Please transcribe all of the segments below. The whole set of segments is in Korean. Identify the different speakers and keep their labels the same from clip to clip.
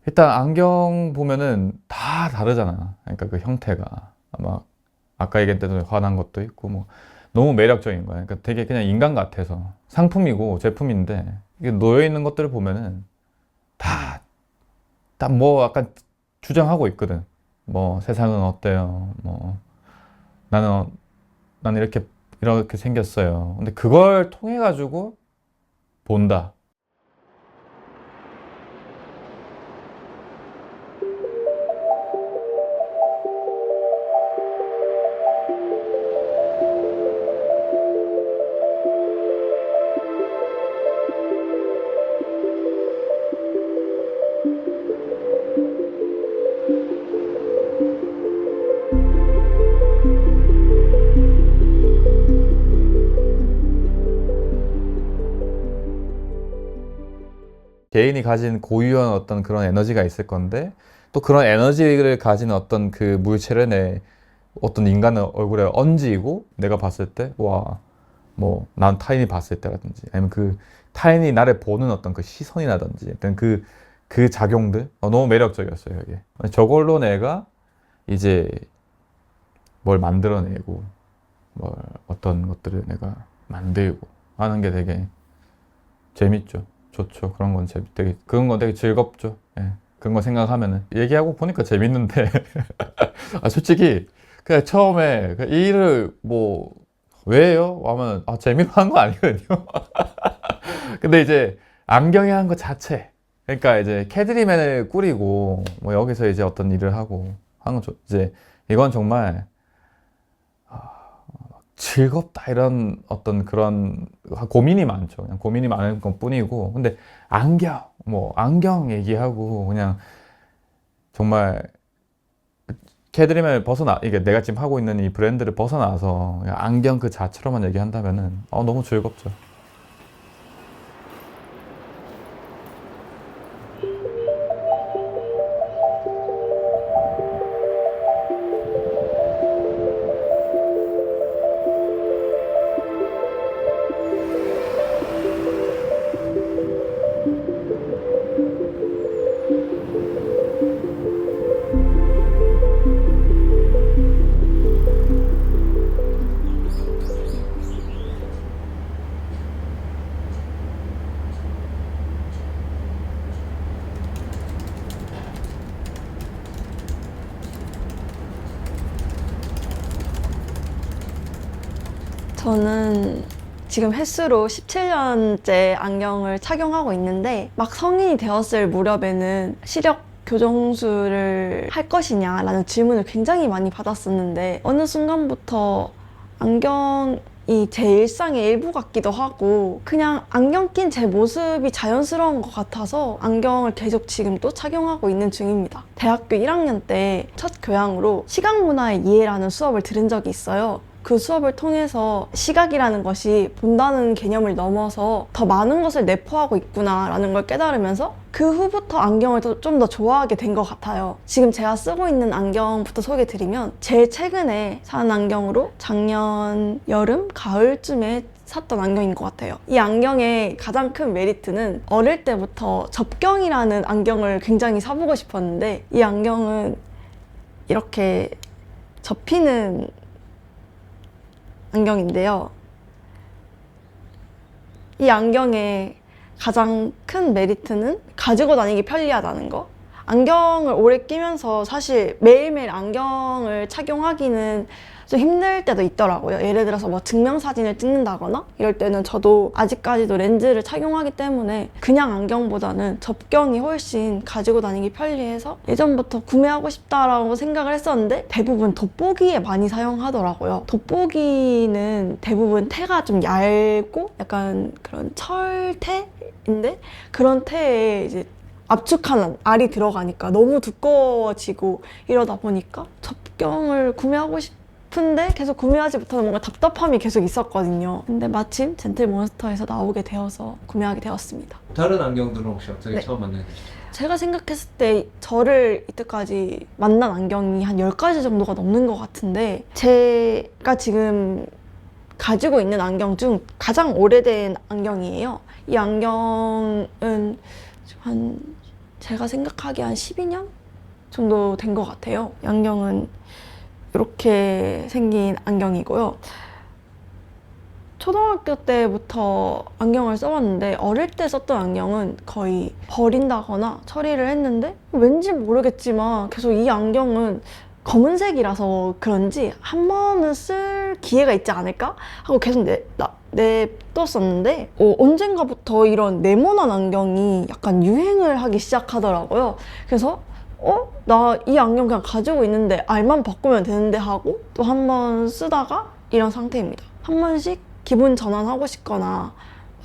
Speaker 1: 일단 안경 보면은 다 다르잖아. 그러니까 그 형태가 아마 아까 얘기했던 대로 환한 것도 있고 뭐 너무 매력적인 거야. 그러니까 되게 그냥 인간 같아서 상품이고 제품인데 이게 놓여 있는 것들을 보면은 다 뭐 약간 주장하고 있거든. 뭐 세상은 어때요? 뭐 나는 나는 이렇게 생겼어요. 근데 그걸 통해 가지고 본다. 개인이 가진 고유한 어떤 그런 에너지가 있을 건데 또 그런 에너지를 가진 어떤 그 물체를 내 어떤 인간의 얼굴에 얹이고 내가 봤을 때 와, 뭐 난 타인이 봤을 때라든지 아니면 그 타인이 나를 보는 어떤 그 시선이라든지 어떤 그 작용들 너무 매력적이었어요 이게. 저걸로 내가 이제 뭘 만들어내고 뭘 어떤 것들을 내가 만들고 하는 게 되게 재밌죠. 좋죠. 그런 건 되게 즐겁죠. 예. 그런 거 생각하면은 얘기하고 보니까 재밌는데 아, 솔직히 그냥 처음에 그 이 일을 뭐 왜요? 하면 아, 재미로 한 거 아니거든요. 근데 이제 안경이 한 것 자체 그러니까 이제 캐드리맨을 꾸리고 뭐 여기서 이제 어떤 일을 하고 하는 거 이제 이건 정말 즐겁다 이런 어떤 그런 고민이 많죠. 그냥 고민이 많은 것 뿐이고. 근데 안경 얘기하고 그냥 정말 캐드림을 이게 내가 지금 하고 있는 이 브랜드를 벗어나서 그냥 안경 그 자체로만 얘기한다면은 너무 즐겁죠.
Speaker 2: 저는 지금 횟수로 17년째 안경을 착용하고 있는데 막 성인이 되었을 무렵에는 시력 교정술을 할 것이냐라는 질문을 굉장히 많이 받았었는데 어느 순간부터 안경이 제 일상의 일부 같기도 하고 그냥 안경 낀 제 모습이 자연스러운 것 같아서 안경을 계속 지금 또 착용하고 있는 중입니다. 대학교 1학년 때 첫 교양으로 시각문화의 이해라는 수업을 들은 적이 있어요. 그 수업을 통해서 시각이라는 것이 본다는 개념을 넘어서 더 많은 것을 내포하고 있구나라는 걸 깨달으면서 그 후부터 안경을 좀 더 좋아하게 된 것 같아요. 지금 제가 쓰고 있는 안경부터 소개드리면 제일 최근에 산 안경으로 작년 여름, 가을쯤에 샀던 안경인 것 같아요. 이 안경의 가장 큰 메리트는 어릴 때부터 접경이라는 안경을 굉장히 사보고 싶었는데 이 안경은 이렇게 접히는 안경인데요. 이 안경의 가장 큰 메리트는 가지고 다니기 편리하다는 거. 안경을 오래 끼면서 사실 매일매일 안경을 착용하기는 좀 힘들 때도 있더라고요. 예를 들어서 뭐 증명사진을 찍는다거나 이럴 때는 저도 아직까지도 렌즈를 착용하기 때문에 그냥 안경보다는 접경이 훨씬 가지고 다니기 편리해서 예전부터 구매하고 싶다라고 생각을 했었는데 대부분 돋보기에 많이 사용하더라고요. 돋보기는 대부분 테가 좀 얇고 약간 그런 철테인데 그런 테에 이제 압축하는 알이 들어가니까 너무 두꺼워지고 이러다 보니까 접경을 구매하고 싶은데 계속 구매하지 못하는 뭔가 답답함이 계속 있었거든요. 근데 마침 젠틀몬스터에서 나오게 되어서 구매하게 되었습니다.
Speaker 3: 다른 안경들은 혹시 어떻게
Speaker 2: 네.
Speaker 3: 처음 만나게 되셨죠?
Speaker 2: 제가 생각했을 때 저를 이때까지 만난 안경이 한 10가지 정도가 넘는 것 같은데 제가 지금 가지고 있는 안경 중 가장 오래된 안경이에요. 이 안경은 한 제가 생각하기에 한 12년 정도 된 것 같아요. 이 안경은 이렇게 생긴 안경이고요. 초등학교 때부터 안경을 써왔는데 어릴 때 썼던 안경은 거의 버린다거나 처리를 했는데 왠지 모르겠지만 계속 이 안경은 검은색이라서 그런지 한 번은 쓸 기회가 있지 않을까 하고 계속 냅뒀었는데 언젠가부터 이런 네모난 안경이 약간 유행을 하기 시작하더라고요. 그래서 나 이 안경 그냥 가지고 있는데 알만 바꾸면 되는데 하고 또 한 번 쓰다가 이런 상태입니다. 한 번씩 기분 전환하고 싶거나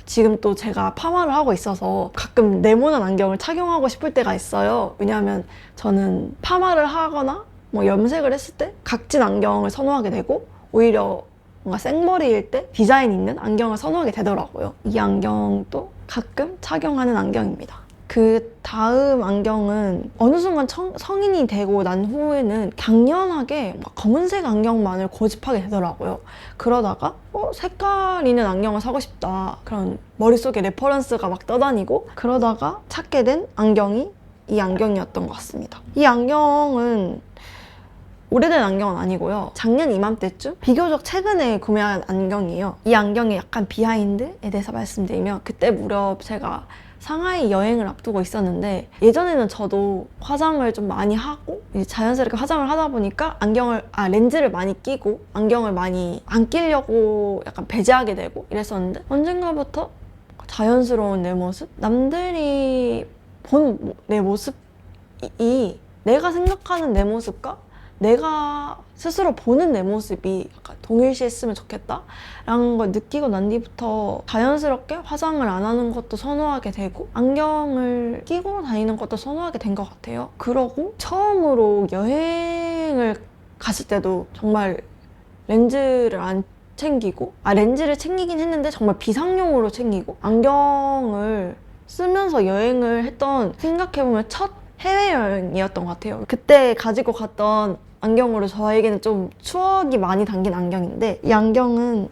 Speaker 2: 지금 또 제가 파마를 하고 있어서 가끔 네모난 안경을 착용하고 싶을 때가 있어요. 왜냐하면 저는 파마를 하거나 뭐 염색을 했을 때 각진 안경을 선호하게 되고 오히려 뭔가 생머리일 때 디자인 있는 안경을 선호하게 되더라고요. 이 안경도 가끔 착용하는 안경입니다. 그 다음 안경은 어느 순간 성인이 되고 난 후에는 당연하게 막 검은색 안경만을 고집하게 되더라고요. 그러다가 색깔 있는 안경을 사고 싶다. 그런 머릿속에 레퍼런스가 막 떠다니고 그러다가 찾게 된 안경이 이 안경이었던 것 같습니다. 이 안경은 오래된 안경은 아니고요. 작년 이맘때쯤 비교적 최근에 구매한 안경이에요. 이 안경의 약간 비하인드에 대해서 말씀드리면 그때 무렵 제가 상하이 여행을 앞두고 있었는데 예전에는 저도 화장을 좀 많이 하고 이제 자연스럽게 화장을 하다 보니까 렌즈를 많이 끼고 안경을 많이 안 끼려고 약간 배제하게 되고 이랬었는데 언젠가부터 자연스러운 내 모습? 남들이 본 내 모습이 내가 생각하는 내 모습과 내가 스스로 보는 내 모습이 약간 동일시했으면 좋겠다 라는 걸 느끼고 난 뒤부터 자연스럽게 화장을 안 하는 것도 선호하게 되고 안경을 끼고 다니는 것도 선호하게 된 것 같아요. 그러고 처음으로 여행을 갔을 때도 정말 렌즈를 안 챙기고 렌즈를 챙기긴 했는데 정말 비상용으로 챙기고 안경을 쓰면서 여행을 했던 생각해보면 첫 해외여행이었던 것 같아요. 그때 가지고 갔던 안경으로 저에게는 좀 추억이 많이 담긴 안경인데 이 안경은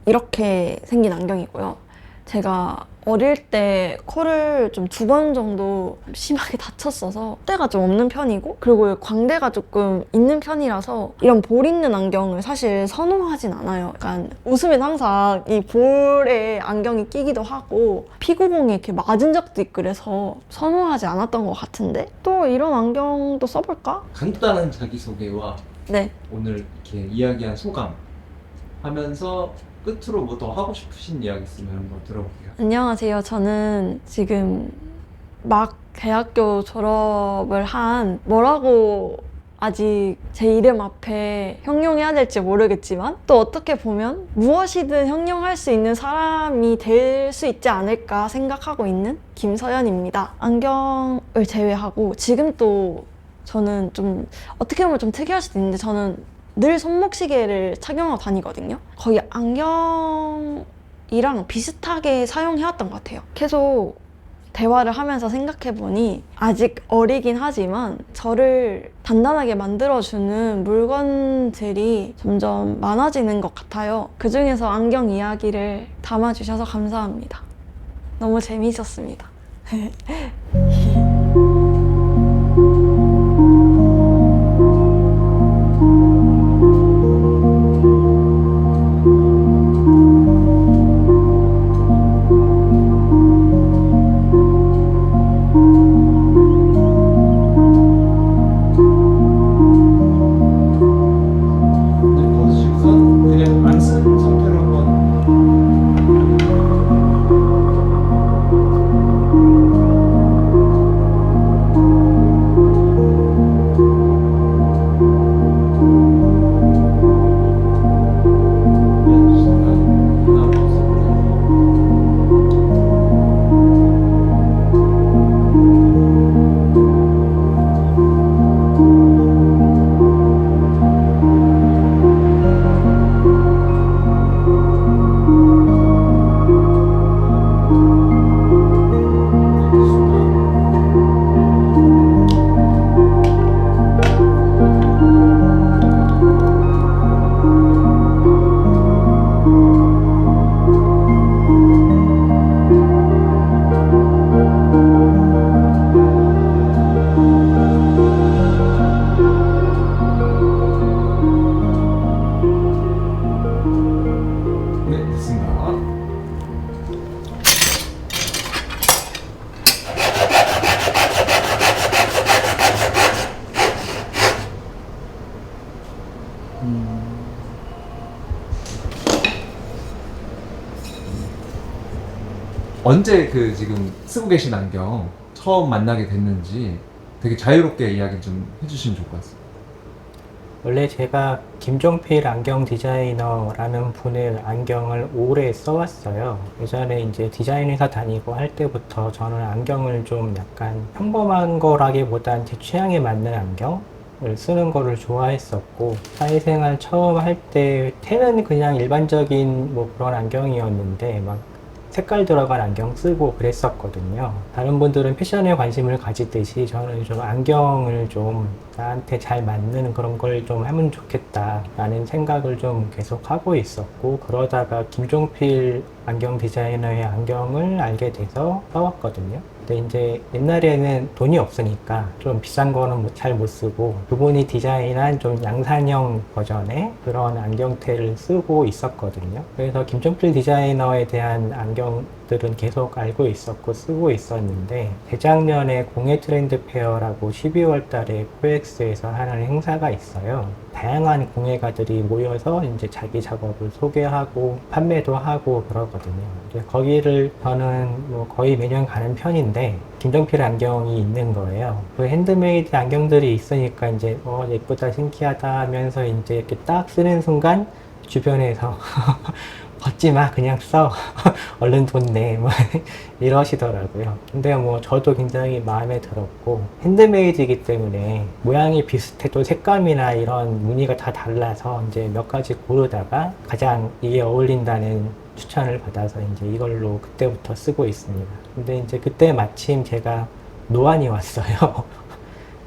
Speaker 2: 이렇게 생긴 안경이고요. 제가 어릴 때 코를 좀 2번 정도 심하게 다쳤어서 때가 좀 없는 편이고 그리고 광대가 조금 있는 편이라서 이런 볼 있는 안경을 사실 선호하진 않아요. 약간 웃으면 항상 이 볼에 안경이 끼기도 하고 피구공에 이렇게 맞은 적도 있고 그래서 선호하지 않았던 것 같은데 또 이런 안경도 써볼까?
Speaker 3: 간단한 자기소개와
Speaker 2: 네.
Speaker 3: 오늘 이렇게 이야기한 소감 하면서 끝으로 뭐 더 하고 싶으신 이야기 있으면 한번 들어볼게요.
Speaker 2: 안녕하세요. 저는 지금 막 대학교 졸업을 한 뭐라고 아직 제 이름 앞에 형용해야 될지 모르겠지만 또 어떻게 보면 무엇이든 형용할 수 있는 사람이 될 수 있지 않을까 생각하고 있는 김서연입니다. 안경을 제외하고 지금 또 저는 좀 어떻게 보면 좀 특이할 수도 있는데 저는 늘 손목시계를 착용하고 다니거든요. 거의 안경이랑 비슷하게 사용해왔던 것 같아요. 계속 대화를 하면서 생각해보니 아직 어리긴 하지만 저를 단단하게 만들어주는 물건들이 점점 많아지는 것 같아요. 그중에서 안경 이야기를 담아주셔서 감사합니다. 너무 재미있었습니다.
Speaker 3: 벗으시고선 그냥 안 쓴 상태로 한번 언제 그 지금 쓰고 계신 안경 처음 만나게 됐는지 되게 자유롭게 이야기 좀 해주시면 좋을 것 같습니다.
Speaker 4: 원래 제가 김종필 안경 디자이너라는 분의 안경을 오래 써왔어요. 예전에 이제 디자인 회사 다니고 할 때부터 저는 안경을 좀 약간 평범한 거라기보단 제 취향에 맞는 안경을 쓰는 거를 좋아했었고, 사회생활 처음 할 때는 그냥 일반적인 뭐 그런 안경이었는데 막 색깔 들어간 안경 쓰고 그랬었거든요. 다른 분들은 패션에 관심을 가지듯이 저는 좀 안경을 좀 나한테 잘 맞는 그런 걸 좀 하면 좋겠다 라는 생각을 좀 계속 하고 있었고, 그러다가 김종필 안경 디자이너의 안경을 알게 돼서 써왔거든요. 근데 이제 옛날에는 돈이 없으니까 좀 비싼 거는 잘 못 쓰고, 그분이 디자인한 좀 양산형 버전의 그런 안경테를 쓰고 있었거든요. 그래서 김종필 디자이너에 대한 안경들은 계속 알고 있었고 쓰고 있었는데, 재작년에 공예 트렌드 페어라고 12월 달에 코엑스에서 하는 행사가 있어요. 다양한 공예가들이 모여서 이제 자기 작업을 소개하고 판매도 하고 그러거든요. 이제 거기를 저는 뭐 거의 매년 가는 편인데 김종필 안경이 있는 거예요. 그 핸드메이드 안경들이 있으니까 이제 예쁘다 신기하다 하면서 이제 이렇게 딱 쓰는 순간 주변에서 벗지 마, 그냥 써. 얼른 돈 내. 뭐 이러시더라고요. 근데 뭐 저도 굉장히 마음에 들었고, 핸드메이드이기 때문에 모양이 비슷해도 색감이나 이런 무늬가 다 달라서 이제 몇 가지 고르다가 가장 이게 어울린다는 추천을 받아서 이제 이걸로 그때부터 쓰고 있습니다. 근데 이제 그때 마침 제가 노안이 왔어요.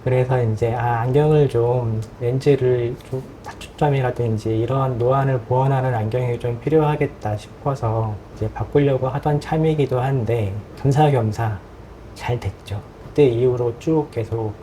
Speaker 4: 그래서 이제 안경을 좀 렌즈를 좀 다초점이라든지 이런 노안을 보완하는 안경이 좀 필요하겠다 싶어서 이제 바꾸려고 하던 참이기도 한데 겸사겸사 잘 됐죠. 그때 이후로 쭉 계속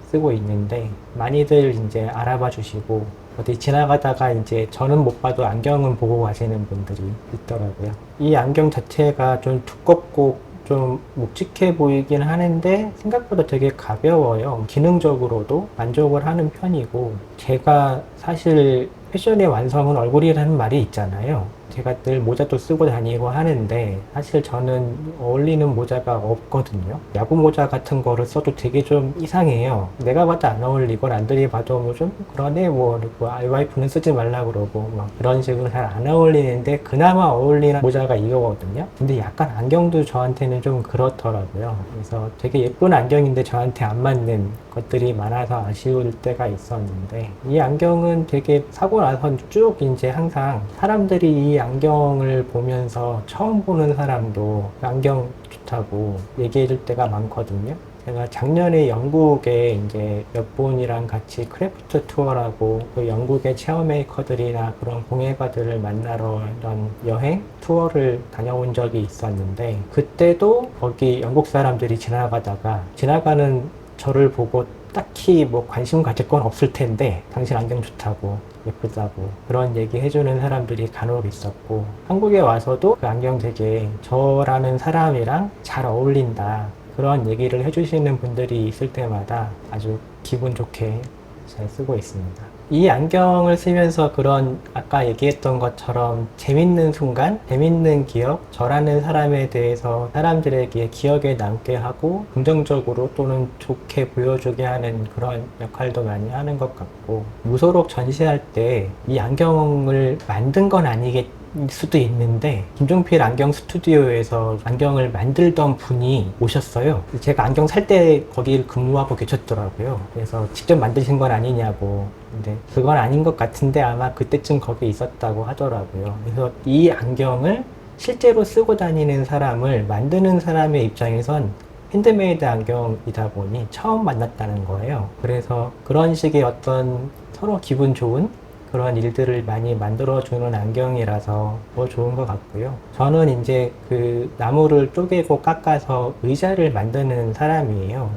Speaker 4: 쓰고 있는데 많이들 이제 알아봐 주시고, 어디 지나가다가 이제 저는 못 봐도 안경은 보고 가시는 분들이 있더라고요. 이 안경 자체가 좀 두껍고 좀 묵직해 보이긴 하는데 생각보다 되게 가벼워요. 기능적으로도 만족을 하는 편이고, 제가 사실 패션의 완성은 얼굴이라는 말이 있잖아요. 제가 늘 모자도 쓰고 다니고 하는데 사실 저는 어울리는 모자가 없거든요. 야구 모자 같은 거를 써도 되게 좀 이상해요. 내가 봐도 안 어울리고 남들이 봐도 뭐 좀 그러네 뭐 와이프는 쓰지 말라 그러고 막 그런 식으로 잘 안 어울리는데 그나마 어울리는 모자가 이거거든요. 근데 약간 안경도 저한테는 좀 그렇더라고요. 그래서 되게 예쁜 안경인데 저한테 안 맞는 것들이 많아서 아쉬울 때가 있었는데, 이 안경은 되게 사고 나서 쭉 이제 항상 사람들이 이 안경을 보면서 처음 보는 사람도 안경 좋다고 얘기해 줄 때가 많거든요. 제가 작년에 영국에 이제 몇 분이랑 같이 크래프트 투어라고 그 영국의 체어메이커들이나 그런 공예가들을 만나러 이런 여행 투어를 다녀온 적이 있었는데, 그때도 거기 영국 사람들이 지나가는 저를 보고 딱히 뭐 관심 가질 건 없을 텐데 당신 안경 좋다고 예쁘다고 그런 얘기 해주는 사람들이 간혹 있었고, 한국에 와서도 그 안경 되게 저라는 사람이랑 잘 어울린다 그런 얘기를 해주시는 분들이 있을 때마다 아주 기분 좋게 잘 쓰고 있습니다. 이 안경을 쓰면서 그런 아까 얘기했던 것처럼 재밌는 순간, 재밌는 기억, 저라는 사람에 대해서 사람들에게 기억에 남게 하고 긍정적으로 또는 좋게 보여주게 하는 그런 역할도 많이 하는 것 같고, 무소록 전시할 때 이 안경을 만든 건 아니겠 수도 있는데 김종필 안경 스튜디오에서 안경을 만들던 분이 오셨어요. 제가 안경 살 때 거기를 근무하고 계셨더라고요. 그래서 직접 만드신 건 아니냐고. 근데 그건 아닌 것 같은데 아마 그때쯤 거기 있었다고 하더라고요. 그래서 이 안경을 실제로 쓰고 다니는 사람을 만드는 사람의 입장에선 핸드메이드 안경이다 보니 처음 만났다는 거예요. 그래서 그런 식의 어떤 서로 기분 좋은 그런 일들을 많이 만들어주는 안경이라서 더 좋은 것 같고요. 저는 이제 그 나무를 쪼개고 깎아서 의자를 만드는 사람이에요.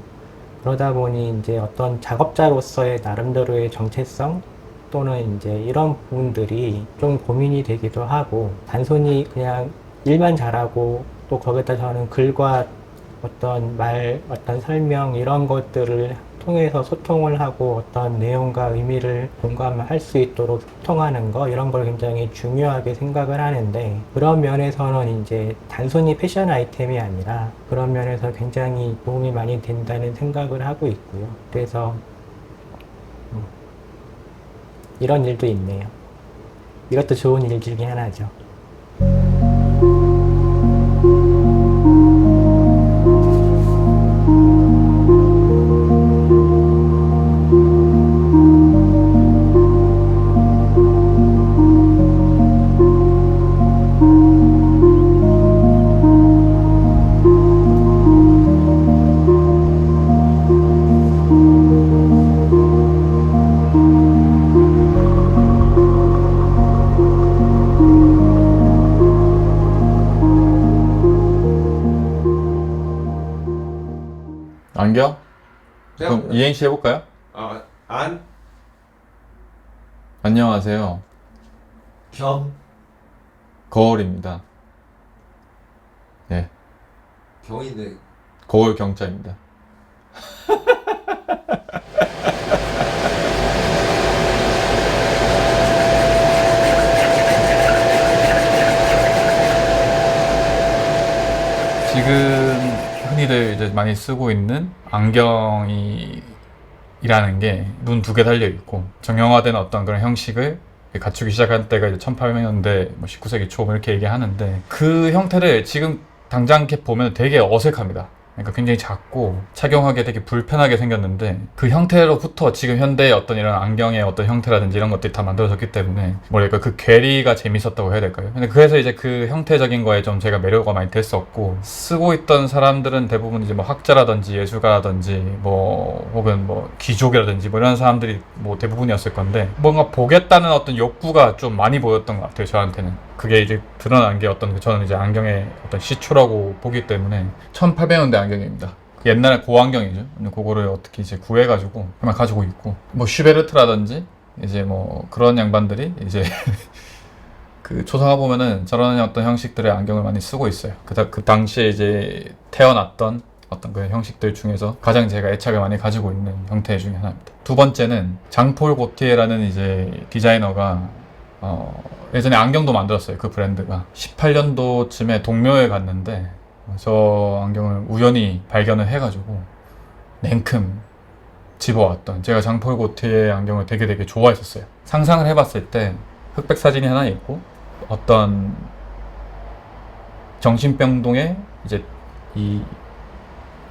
Speaker 4: 그러다 보니 이제 어떤 작업자로서의 나름대로의 정체성 또는 이제 이런 부분들이 좀 고민이 되기도 하고, 단순히 그냥 일만 잘하고 또 거기다 저는 글과 어떤 말, 어떤 설명 이런 것들을 통해서 소통을 하고 어떤 내용과 의미를 공감할 수 있도록 소통하는 거 이런 걸 굉장히 중요하게 생각을 하는데 그런 면에서는 이제 단순히 패션 아이템이 아니라 그런 면에서 굉장히 도움이 많이 된다는 생각을 하고 있고요. 그래서 이런 일도 있네요. 이것도 좋은 일 중에 하나죠.
Speaker 1: 안경?
Speaker 3: 네,
Speaker 1: 그럼 이행시 해볼까요?
Speaker 3: 안,
Speaker 1: 안녕하세요.
Speaker 3: 겸,
Speaker 1: 거울입니다. 네,
Speaker 3: 경인데
Speaker 1: 거울 경자입니다. 지금 흔히들 이제 많이 쓰고 있는 안경이 이라는 게 눈 두 개 달려 있고 정형화된 어떤 그런 형식을 갖추기 시작한 때가 이제 1800년대, 뭐 19세기 초 이렇게 얘기하는데 그 형태를 지금 당장 이렇게 보면 되게 어색합니다. 그러니까 굉장히 작고 착용하기 되게 불편하게 생겼는데 그 형태로부터 지금 현대의 어떤 이런 안경의 어떤 형태라든지 이런 것들이 다 만들어졌기 때문에 뭐랄까 그 괴리가 재밌었다고 해야 될까요? 근데 그래서 이제 그 형태적인 거에 좀 제가 매료가 많이 됐었고 쓰고 있던 사람들은 대부분 이제 뭐 학자라든지 예술가라든지 뭐 혹은 뭐 귀족이라든지 뭐 이런 사람들이 뭐 대부분이었을 건데 뭔가 보겠다는 어떤 욕구가 좀 많이 보였던 것 같아요, 저한테는. 그게 이제 드러난 게 어떤 저는 이제 안경의 어떤 시초라고 보기 때문에 1800년대 안경입니다. 옛날 고안경이죠. 근데 그거를 어떻게 이제 구해가지고 그냥 가지고 있고 뭐 슈베르트라든지 이제 뭐 그런 양반들이 이제 그 초상화 보면은 저런 어떤 형식들의 안경을 많이 쓰고 있어요. 그 당시에 이제 태어났던 어떤 그 형식들 중에서 가장 제가 애착을 많이 가지고 있는 형태 중에 하나입니다. 두 번째는 장폴 고티에라는 이제 디자이너가 예전에 안경도 만들었어요. 그 브랜드가 18년도쯤에 동묘에 갔는데 저 안경을 우연히 발견을 해가지고 냉큼 집어왔던, 제가 장폴 고티의 안경을 되게 좋아했었어요. 상상을 해봤을 때 흑백 사진이 하나 있고 어떤 정신병동에 이제 이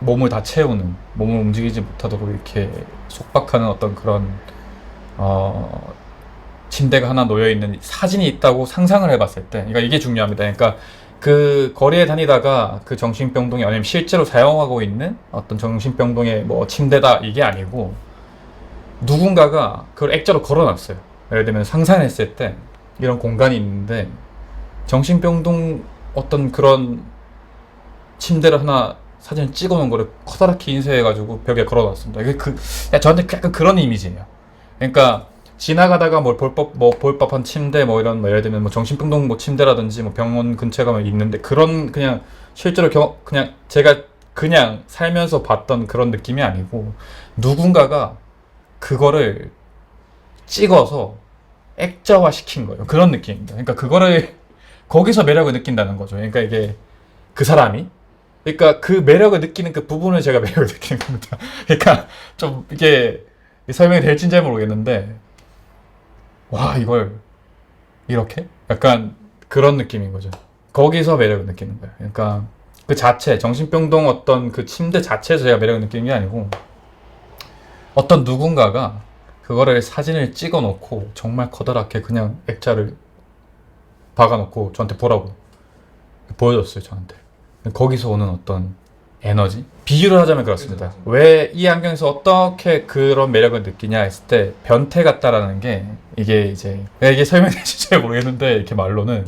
Speaker 1: 몸을 다 채우는, 몸을 움직이지 못하도록 이렇게 속박하는 어떤 그런 침대가 하나 놓여있는 사진이 있다고 상상을 해봤을 때, 그러니까 이게 중요합니다. 그러니까 그 거리에 다니다가 그 정신병동이 아니면 실제로 사용하고 있는 어떤 정신병동의 뭐 침대다 이게 아니고 누군가가 그걸 액자로 걸어놨어요. 예를 들면 상상했을 때 이런 공간이 있는데 정신병동 어떤 그런 침대를 하나 사진을 찍어놓은 거를 커다랗게 인쇄해가지고 벽에 걸어놨습니다. 이게 저한테 약간 그런 이미지예요. 그러니까 지나가다가 뭘 볼 법한 침대 뭐 이런 뭐 예를 들면 뭐 정신병동 뭐 침대라든지 뭐 병원 근처에 가면 있는데 그런 그냥 실제로 그냥 제가 그냥 살면서 봤던 그런 느낌이 아니고 누군가가 그거를 찍어서 액자화 시킨 거예요. 그런 느낌입니다. 그러니까 그거를 거기서 매력을 느낀다는 거죠. 그러니까 이게 그 사람이 그러니까 그 매력을 느끼는 그 부분을 제가 매력을 느끼는 겁니다. 그러니까 좀 이게 설명이 될진 잘 모르겠는데 와 이걸 이렇게? 약간 그런 느낌인 거죠. 거기서 매력을 느끼는 거예요. 그러니까 그 자체 정신병동 어떤 그 침대 자체에서 제가 매력을 느끼는 게 아니고 어떤 누군가가 그거를 사진을 찍어 놓고 정말 커다랗게 그냥 액자를 박아놓고 저한테 보라고 보여줬어요. 저한테. 거기서 오는 어떤 에너지? 비유를 하자면 그렇습니다. 왜 이 안경에서 어떻게 그런 매력을 느끼냐 했을 때 변태 같다라는 게 이게 이제 이게 설명될지 잘 모르겠는데 이렇게 말로는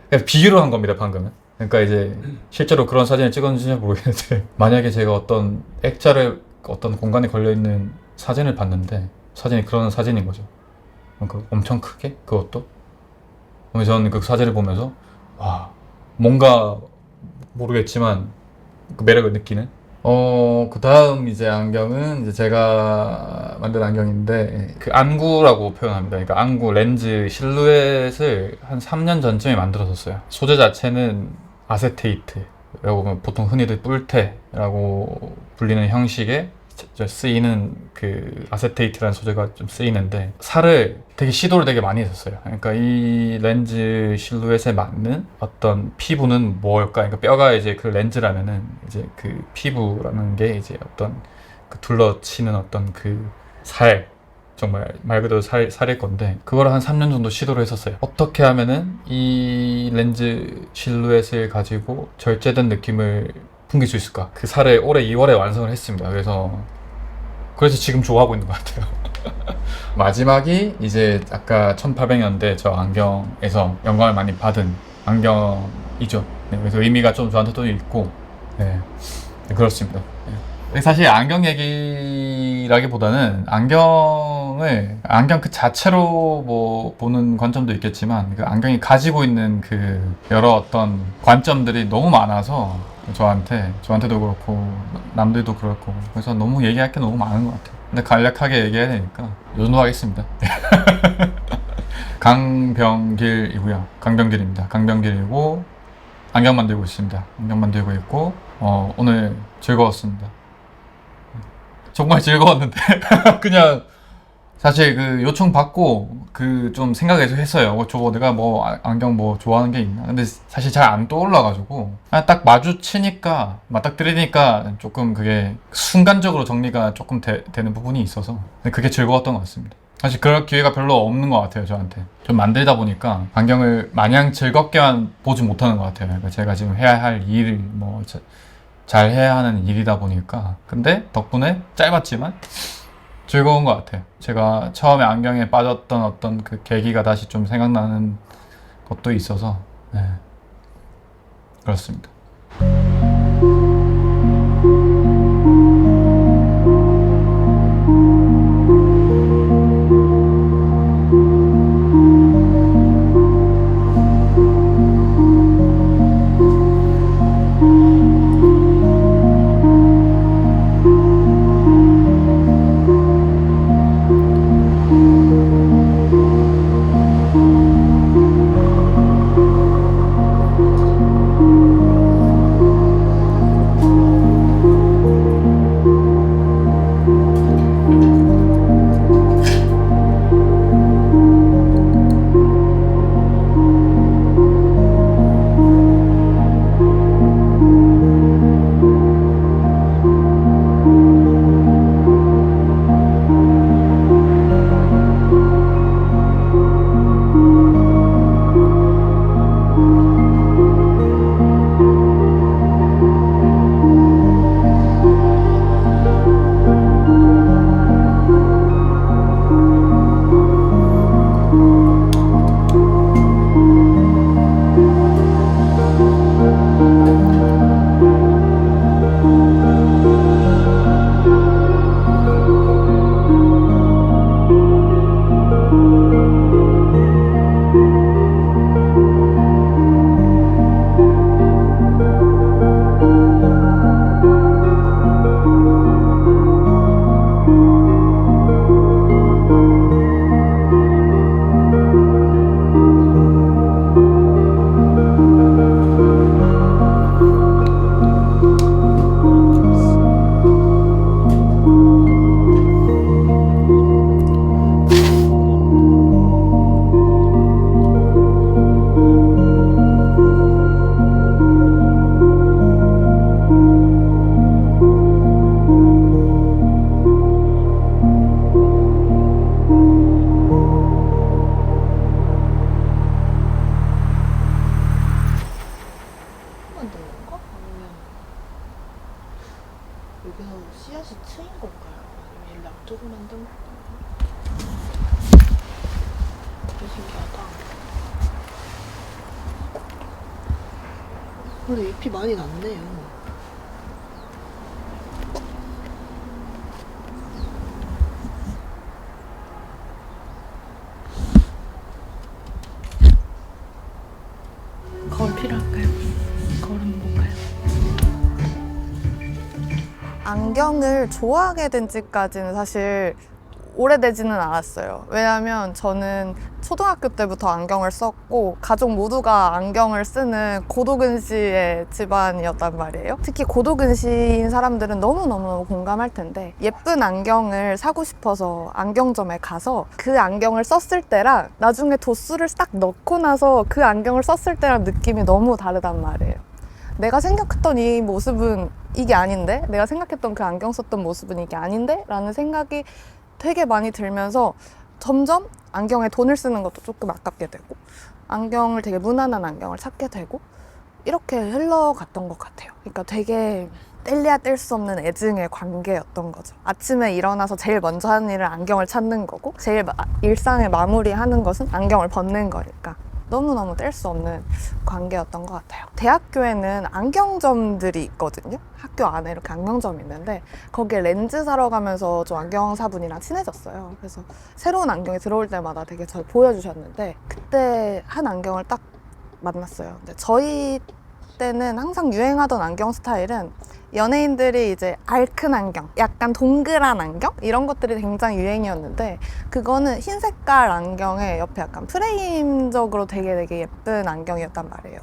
Speaker 1: 그냥 비유로 한 겁니다. 방금은. 그러니까 이제 실제로 그런 사진을 찍었는지 잘 모르겠는데 만약에 제가 어떤 액자를 어떤 공간에 걸려있는 사진을 봤는데 사진이 그런 사진인 거죠. 그러니까 엄청 크게 그것도. 그래서 저는 그 사진을 보면서, 와, 뭔가 모르겠지만 그 매력을 느끼는? 그러니까 그 사진을 찍어놓고 사진을 찍어놓은 거를 커다랗게 인쇄해가지고 벽에 걸어놨습니다. 이게 그 저한테 약간 그런 이미지예요. 그러니까 그 다음 이제 안경은 이제 제가 만든 안경인데, 그 안구라고 표현합니다. 그러니까 안구 렌즈 실루엣을 한 3년 전쯤에 만들었었어요. 소재 자체는 아세테이트라고 보통 흔히들 뿔테라고 불리는 형식의 쓰이는 그 아세테이트라는 소재가 좀 쓰이는데, 살을 되게 시도를 되게 많이 했었어요. 그러니까 이 렌즈 실루엣에 맞는 어떤 피부는 뭘까? 그러니까 뼈가 이제 그 렌즈라면은 이제 그 피부라는 게 이제 어떤 그 둘러치는 어떤 그 살, 정말 말 그대로 살일 건데, 그걸 한 3년 정도 시도를 했었어요. 어떻게 하면은 이 렌즈 실루엣을 가지고 절제된 느낌을 풍길 수 있을까? 그 살을 올해 2월에 완성을 했습니다. 그래서 지금 좋아하고 있는 것 같아요. 마지막이 이제 아까 1800년대 저 안경에서 영감을 많이 받은 안경이죠. 네, 그래서 의미가 좀 저한테도 있고, 네, 그렇습니다. 네. 사실 안경 얘기라기보다는 안경 그 자체로 뭐 보는 관점도 있겠지만, 그 안경이 가지고 있는 그 여러 어떤 관점들이 너무 많아서 저한테도 그렇고 남들도 그렇고, 그래서 너무 얘기할 게 너무 많은 것 같아요. 근데 간략하게 얘기해야 되니까 요 정도 하겠습니다. 강병길이고요. 강병길입니다. 강병길이고 안경 만들고 있습니다. 안경 만들고 있고, 오늘 즐거웠습니다. 정말 즐거웠는데 그냥 사실 그 요청 받고 그 좀 생각해서 했어요. 저거 내가 뭐 안경 뭐 좋아하는 게 있나? 근데 사실 잘 안 떠올라가지고 그냥 딱 마주치니까 맞닥뜨리니까 조금 그게 순간적으로 정리가 조금 되는 부분이 있어서, 근데 그게 즐거웠던 것 같습니다. 사실 그럴 기회가 별로 없는 것 같아요. 저한테 좀 만들다 보니까 안경을 마냥 즐겁게만 보지 못하는 것 같아요. 그러니까 제가 지금 해야 할 일, 뭐 잘 해야 하는 일이다 보니까. 근데 덕분에 짧았지만 즐거운 것 같아요. 제가 처음에 안경에 빠졌던 어떤 그 계기가 다시 좀 생각나는 것도 있어서, 네, 그렇습니다.
Speaker 5: 여기서 씨앗이 트인 건가요? 아니면 낙적으로 만든 건가요? 되게 신기하다. 근데 잎이 많이 났네요. 거울 필요할까요? 거울 한번 볼까요?
Speaker 6: 안경을 좋아하게 된 지까지는 사실 오래되지는 않았어요. 왜냐면 저는 초등학교 때부터 안경을 썼고 가족 모두가 안경을 쓰는 고도근시의 집안이었단 말이에요. 특히 고도근시인 사람들은 너무너무 공감할 텐데 예쁜 안경을 사고 싶어서 안경점에 가서 그 안경을 썼을 때랑 나중에 도수를 딱 넣고 나서 그 안경을 썼을 때랑 느낌이 너무 다르단 말이에요. 내가 생각했던 이 모습은 이게 아닌데? 내가 생각했던 그 안경 썼던 모습은 이게 아닌데? 라는 생각이 되게 많이 들면서 점점 안경에 돈을 쓰는 것도 조금 아깝게 되고 안경을 되게 무난한 안경을 찾게 되고 이렇게 흘러갔던 것 같아요. 그러니까 되게 뗄래야 뗄 수 없는 애증의 관계였던 거죠. 아침에 일어나서 제일 먼저 하는 일은 안경을 찾는 거고 제일 일상을 마무리하는 것은 안경을 벗는 거니까 너무너무 뗄 수 없는 관계였던 것 같아요. 대학교에는 안경점들이 있거든요. 학교 안에 이렇게 안경점이 있는데 거기에 렌즈 사러 가면서 좀 안경사분이랑 친해졌어요. 그래서 새로운 안경이 들어올 때마다 되게 저를 보여주셨는데 그때 한 안경을 딱 만났어요. 근데 저희 때는 항상 유행하던 안경 스타일은 연예인들이 이제 알큰 안경, 약간 동그란 안경 이런 것들이 굉장히 유행이었는데 그거는 흰 색깔 안경에 옆에 약간 프레임적으로 되게 예쁜 안경이었단 말이에요.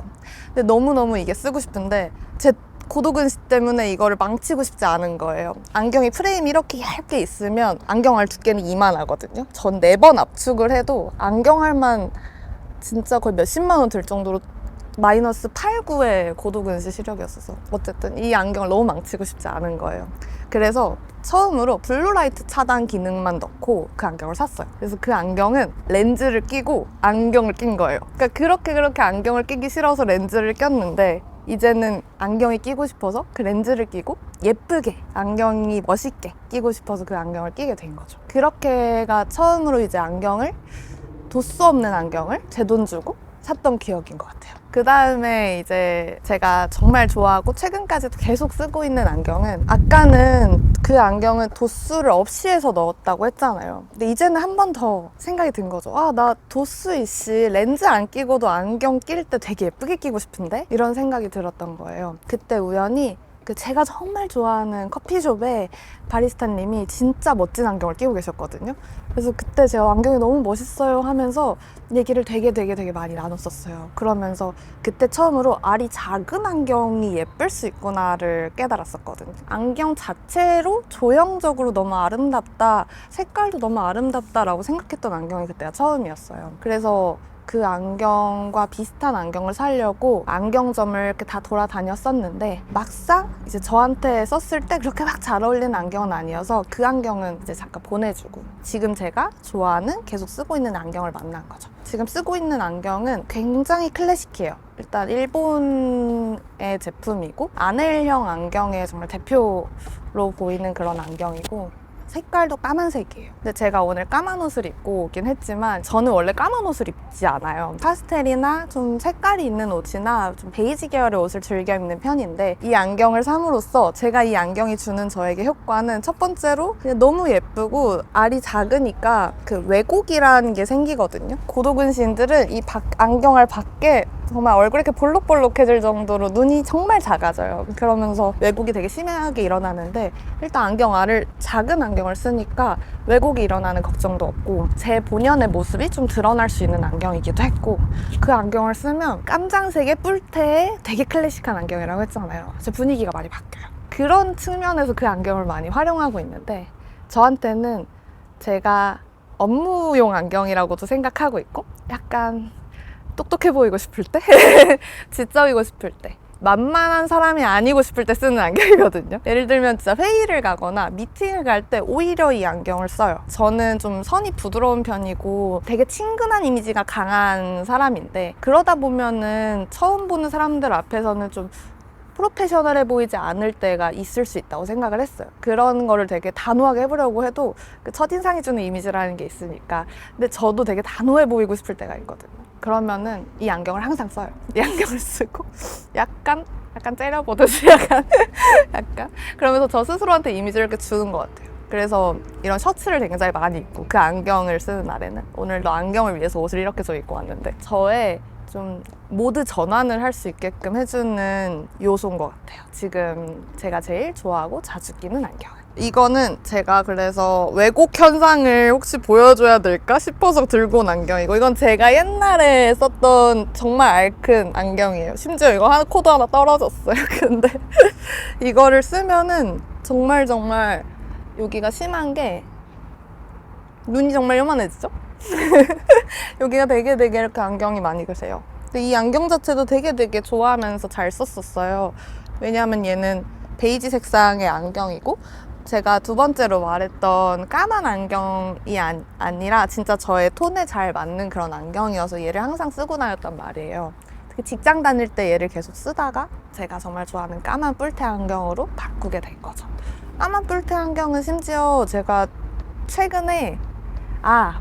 Speaker 6: 근데 너무너무 이게 쓰고 싶은데 제 고도근시 때문에 이거를 망치고 싶지 않은 거예요. 안경이 프레임이 이렇게 얇게 있으면 안경알 두께는 이만하거든요. 전 4번 압축을 해도 안경알만 진짜 거의 몇십만 원 들 정도로 마이너스 8, 9의 고도근시 시력이었어서 어쨌든 이 안경을 너무 망치고 싶지 않은 거예요. 그래서 처음으로 블루라이트 차단 기능만 넣고 그 안경을 샀어요. 그래서 그 안경은 렌즈를 끼고 안경을 낀 거예요. 그러니까 그렇게 안경을 끼기 싫어서 렌즈를 꼈는데 이제는 안경이 끼고 싶어서 그 렌즈를 끼고 예쁘게 안경이 멋있게 끼고 싶어서 그 안경을 끼게 된 거죠. 그렇게가 처음으로 이제 안경을 도수 없는 안경을 제 돈 주고 샀던 기억인 것 같아요. 그 다음에 이제 제가 정말 좋아하고 최근까지도 계속 쓰고 있는 안경은 아까는 그 안경은 도수를 없이 해서 넣었다고 했잖아요. 근데 이제는 한 번 더 생각이 든 거죠. 아, 나 도수 이씨 렌즈 안 끼고도 안경 낄 때 되게 예쁘게 끼고 싶은데? 이런 생각이 들었던 거예요. 그때 우연히 제가 정말 좋아하는 커피숍에 바리스타님이 진짜 멋진 안경을 끼고 계셨거든요. 그래서 그때 제가 안경이 너무 멋있어요 하면서 얘기를 되게 많이 나눴었어요. 그러면서 그때 처음으로 알이 작은 안경이 예쁠 수 있구나를 깨달았었거든요. 안경 자체로 조형적으로 너무 아름답다, 색깔도 너무 아름답다라고 생각했던 안경이 그때가 처음이었어요. 그래서 그 안경과 비슷한 안경을 사려고 안경점을 이렇게 다 돌아다녔었는데 막상 이제 저한테 썼을 때 그렇게 막 잘 어울리는 안경은 아니어서 그 안경은 이제 잠깐 보내주고 지금 제가 좋아하는 계속 쓰고 있는 안경을 만난 거죠. 지금 쓰고 있는 안경은 굉장히 클래식해요. 일단 일본의 제품이고 아넬형 안경의 정말 대표로 보이는 그런 안경이고 색깔도 까만색이에요. 근데 제가 오늘 까만 옷을 입고 오긴 했지만 저는 원래 까만 옷을 입지 않아요. 파스텔이나 좀 색깔이 있는 옷이나 좀 베이지 계열의 옷을 즐겨 입는 편인데 이 안경을 삼으로써 제가 이 안경이 주는 저에게 효과는 첫 번째로 그냥 너무 예쁘고 알이 작으니까 그 왜곡이라는 게 생기거든요. 고도근시인들은 이 안경알 밖에 정말 얼굴이 이렇게 볼록볼록해질 정도로 눈이 정말 작아져요. 그러면서 왜곡이 되게 심하게 일어나는데 일단 안경알을 작은 안경을 쓰니까 왜곡이 일어나는 걱정도 없고 제 본연의 모습이 좀 드러날 수 있는 안경이기도 했고 그 안경을 쓰면 깜장색의 뿔테에 되게 클래식한 안경이라고 했잖아요. 제 분위기가 많이 바뀌어요. 그런 측면에서 그 안경을 많이 활용하고 있는데 저한테는 제가 업무용 안경이라고도 생각하고 있고 약간 똑똑해 보이고 싶을 때, 지적이고 싶을 때, 만만한 사람이 아니고 싶을 때 쓰는 안경이거든요. 예를 들면 진짜 회의를 가거나 미팅을 갈 때 오히려 이 안경을 써요. 저는 좀 선이 부드러운 편이고 되게 친근한 이미지가 강한 사람인데 그러다 보면은 처음 보는 사람들 앞에서는 좀 프로페셔널해 보이지 않을 때가 있을 수 있다고 생각을 했어요. 그런 거를 되게 단호하게 해보려고 해도 그 첫인상이 주는 이미지라는 게 있으니까. 근데 저도 되게 단호해 보이고 싶을 때가 있거든요. 그러면은 이 안경을 항상 써요. 이 안경을 쓰고 약간 째려보듯이 약간 그러면서 저 스스로한테 이미지를 이렇게 주는 것 같아요. 그래서 이런 셔츠를 굉장히 많이 입고 그 안경을 쓰는 날에는 오늘도 안경을 위해서 옷을 이렇게 좀 입고 왔는데 저의 좀 모드 전환을 할 수 있게끔 해주는 요소인 것 같아요. 지금 제가 제일 좋아하고 자주 끼는 안경은. 이거는 제가 그래서 왜곡 현상을 혹시 보여줘야 될까 싶어서 들고 온 안경이고, 이건 제가 옛날에 썼던 정말 알큰 안경이에요. 심지어 이거 하나 코드 하나 떨어졌어요. 근데 이거를 쓰면은 정말 여기가 심한 게 눈이 정말 요만해지죠? 여기가 되게 이렇게 안경이 많이 그세요. 근데 이 안경 자체도 되게 좋아하면서 잘 썼었어요. 왜냐하면 얘는 베이지 색상의 안경이고, 제가 두 번째로 말했던 까만 안경이 아니라 진짜 저의 톤에 잘 맞는 그런 안경이어서 얘를 항상 쓰고 다녔단 말이에요. 특히 직장 다닐 때 얘를 계속 쓰다가 제가 정말 좋아하는 까만 뿔테 안경으로 바꾸게 된 거죠. 까만 뿔테 안경은 심지어 제가 최근에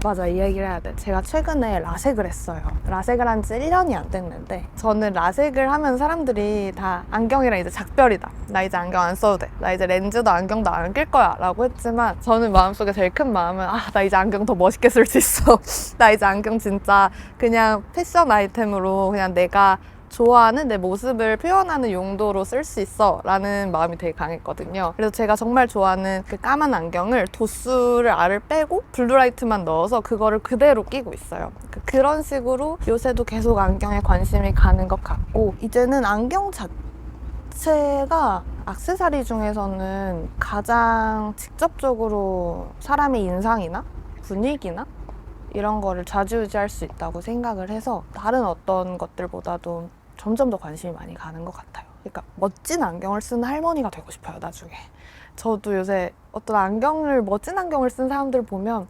Speaker 6: 맞아, 이 얘기를 해야 돼. 제가 최근에 라섹을 했어요. 라섹을 한 지 1년이 안 됐는데, 저는 라섹을 하면 사람들이 다 안경이랑 이제 작별이다. 나 이제 안경 안 써도 돼. 나 이제 렌즈도 안경도 안 낄 거야. 라고 했지만, 저는 마음속에 제일 큰 마음은 나 이제 안경 더 멋있게 쓸 수 있어. 나 이제 안경 진짜 그냥 패션 아이템으로 그냥 내가 좋아하는 내 모습을 표현하는 용도로 쓸 수 있어 라는 마음이 되게 강했거든요. 그래서 제가 정말 좋아하는 그 까만 안경을 도수를 알을 빼고 블루라이트만 넣어서 그거를 그대로 끼고 있어요. 그런 식으로 요새도 계속 안경에 관심이 가는 것 같고, 이제는 안경 자체가 액세서리 중에서는 가장 직접적으로 사람의 인상이나 분위기나 이런 거를 좌지우지할 수 있다고 생각을 해서 다른 어떤 것들보다도 점점 더 관심이 많이 가는 것 같아요. 그러니까 멋진 안경을 쓰는 할머니가 되고 싶어요, 나중에. 저도 요새 어떤 멋진 안경을 쓴 사람들 보면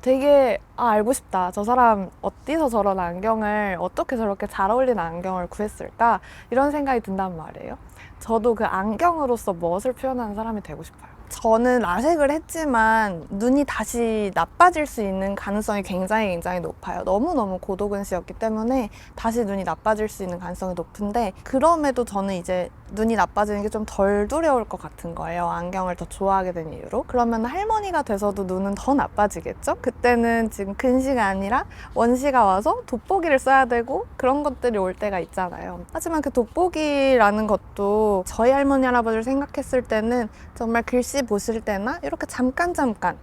Speaker 6: 되게 알고 싶다. 저 사람 어디서 저런 안경을, 어떻게 저렇게 잘 어울리는 안경을 구했을까? 이런 생각이 든단 말이에요. 저도 그 안경으로서 무엇을 표현하는 사람이 되고 싶어요. 저는 라섹을 했지만 눈이 다시 나빠질 수 있는 가능성이 굉장히 높아요. 너무너무 고도근시였기 때문에 다시 눈이 나빠질 수 있는 가능성이 높은데, 그럼에도 저는 이제 눈이 나빠지는 게 좀 덜 두려울 것 같은 거예요. 안경을 더 좋아하게 된 이유로. 그러면 할머니가 돼서도 눈은 더 나빠지겠죠? 그때는 지금 근시가 아니라 원시가 와서 돋보기를 써야 되고 그런 것들이 올 때가 있잖아요. 하지만 그 돋보기라는 것도 저희 할머니 할아버지를 생각했을 때는 정말 글씨 보실 때나 이렇게 잠깐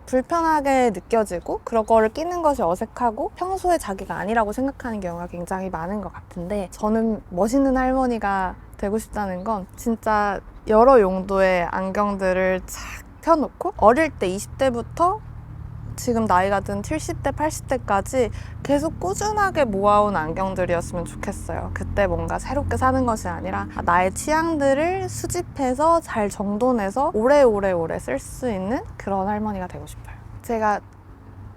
Speaker 6: 불편하게 느껴지고 그런 거를 끼는 것이 어색하고 평소에 자기가 아니라고 생각하는 경우가 굉장히 많은 것 같은데, 저는 멋있는 할머니가 되고 싶다는 건 진짜 여러 용도의 안경들을 착 펴놓고 어릴 때 20대부터 지금 나이가 든 70대, 80대까지 계속 꾸준하게 모아온 안경들이었으면 좋겠어요. 그때 뭔가 새롭게 사는 것이 아니라 나의 취향들을 수집해서 잘 정돈해서 오래 쓸 수 있는 그런 할머니가 되고 싶어요. 제가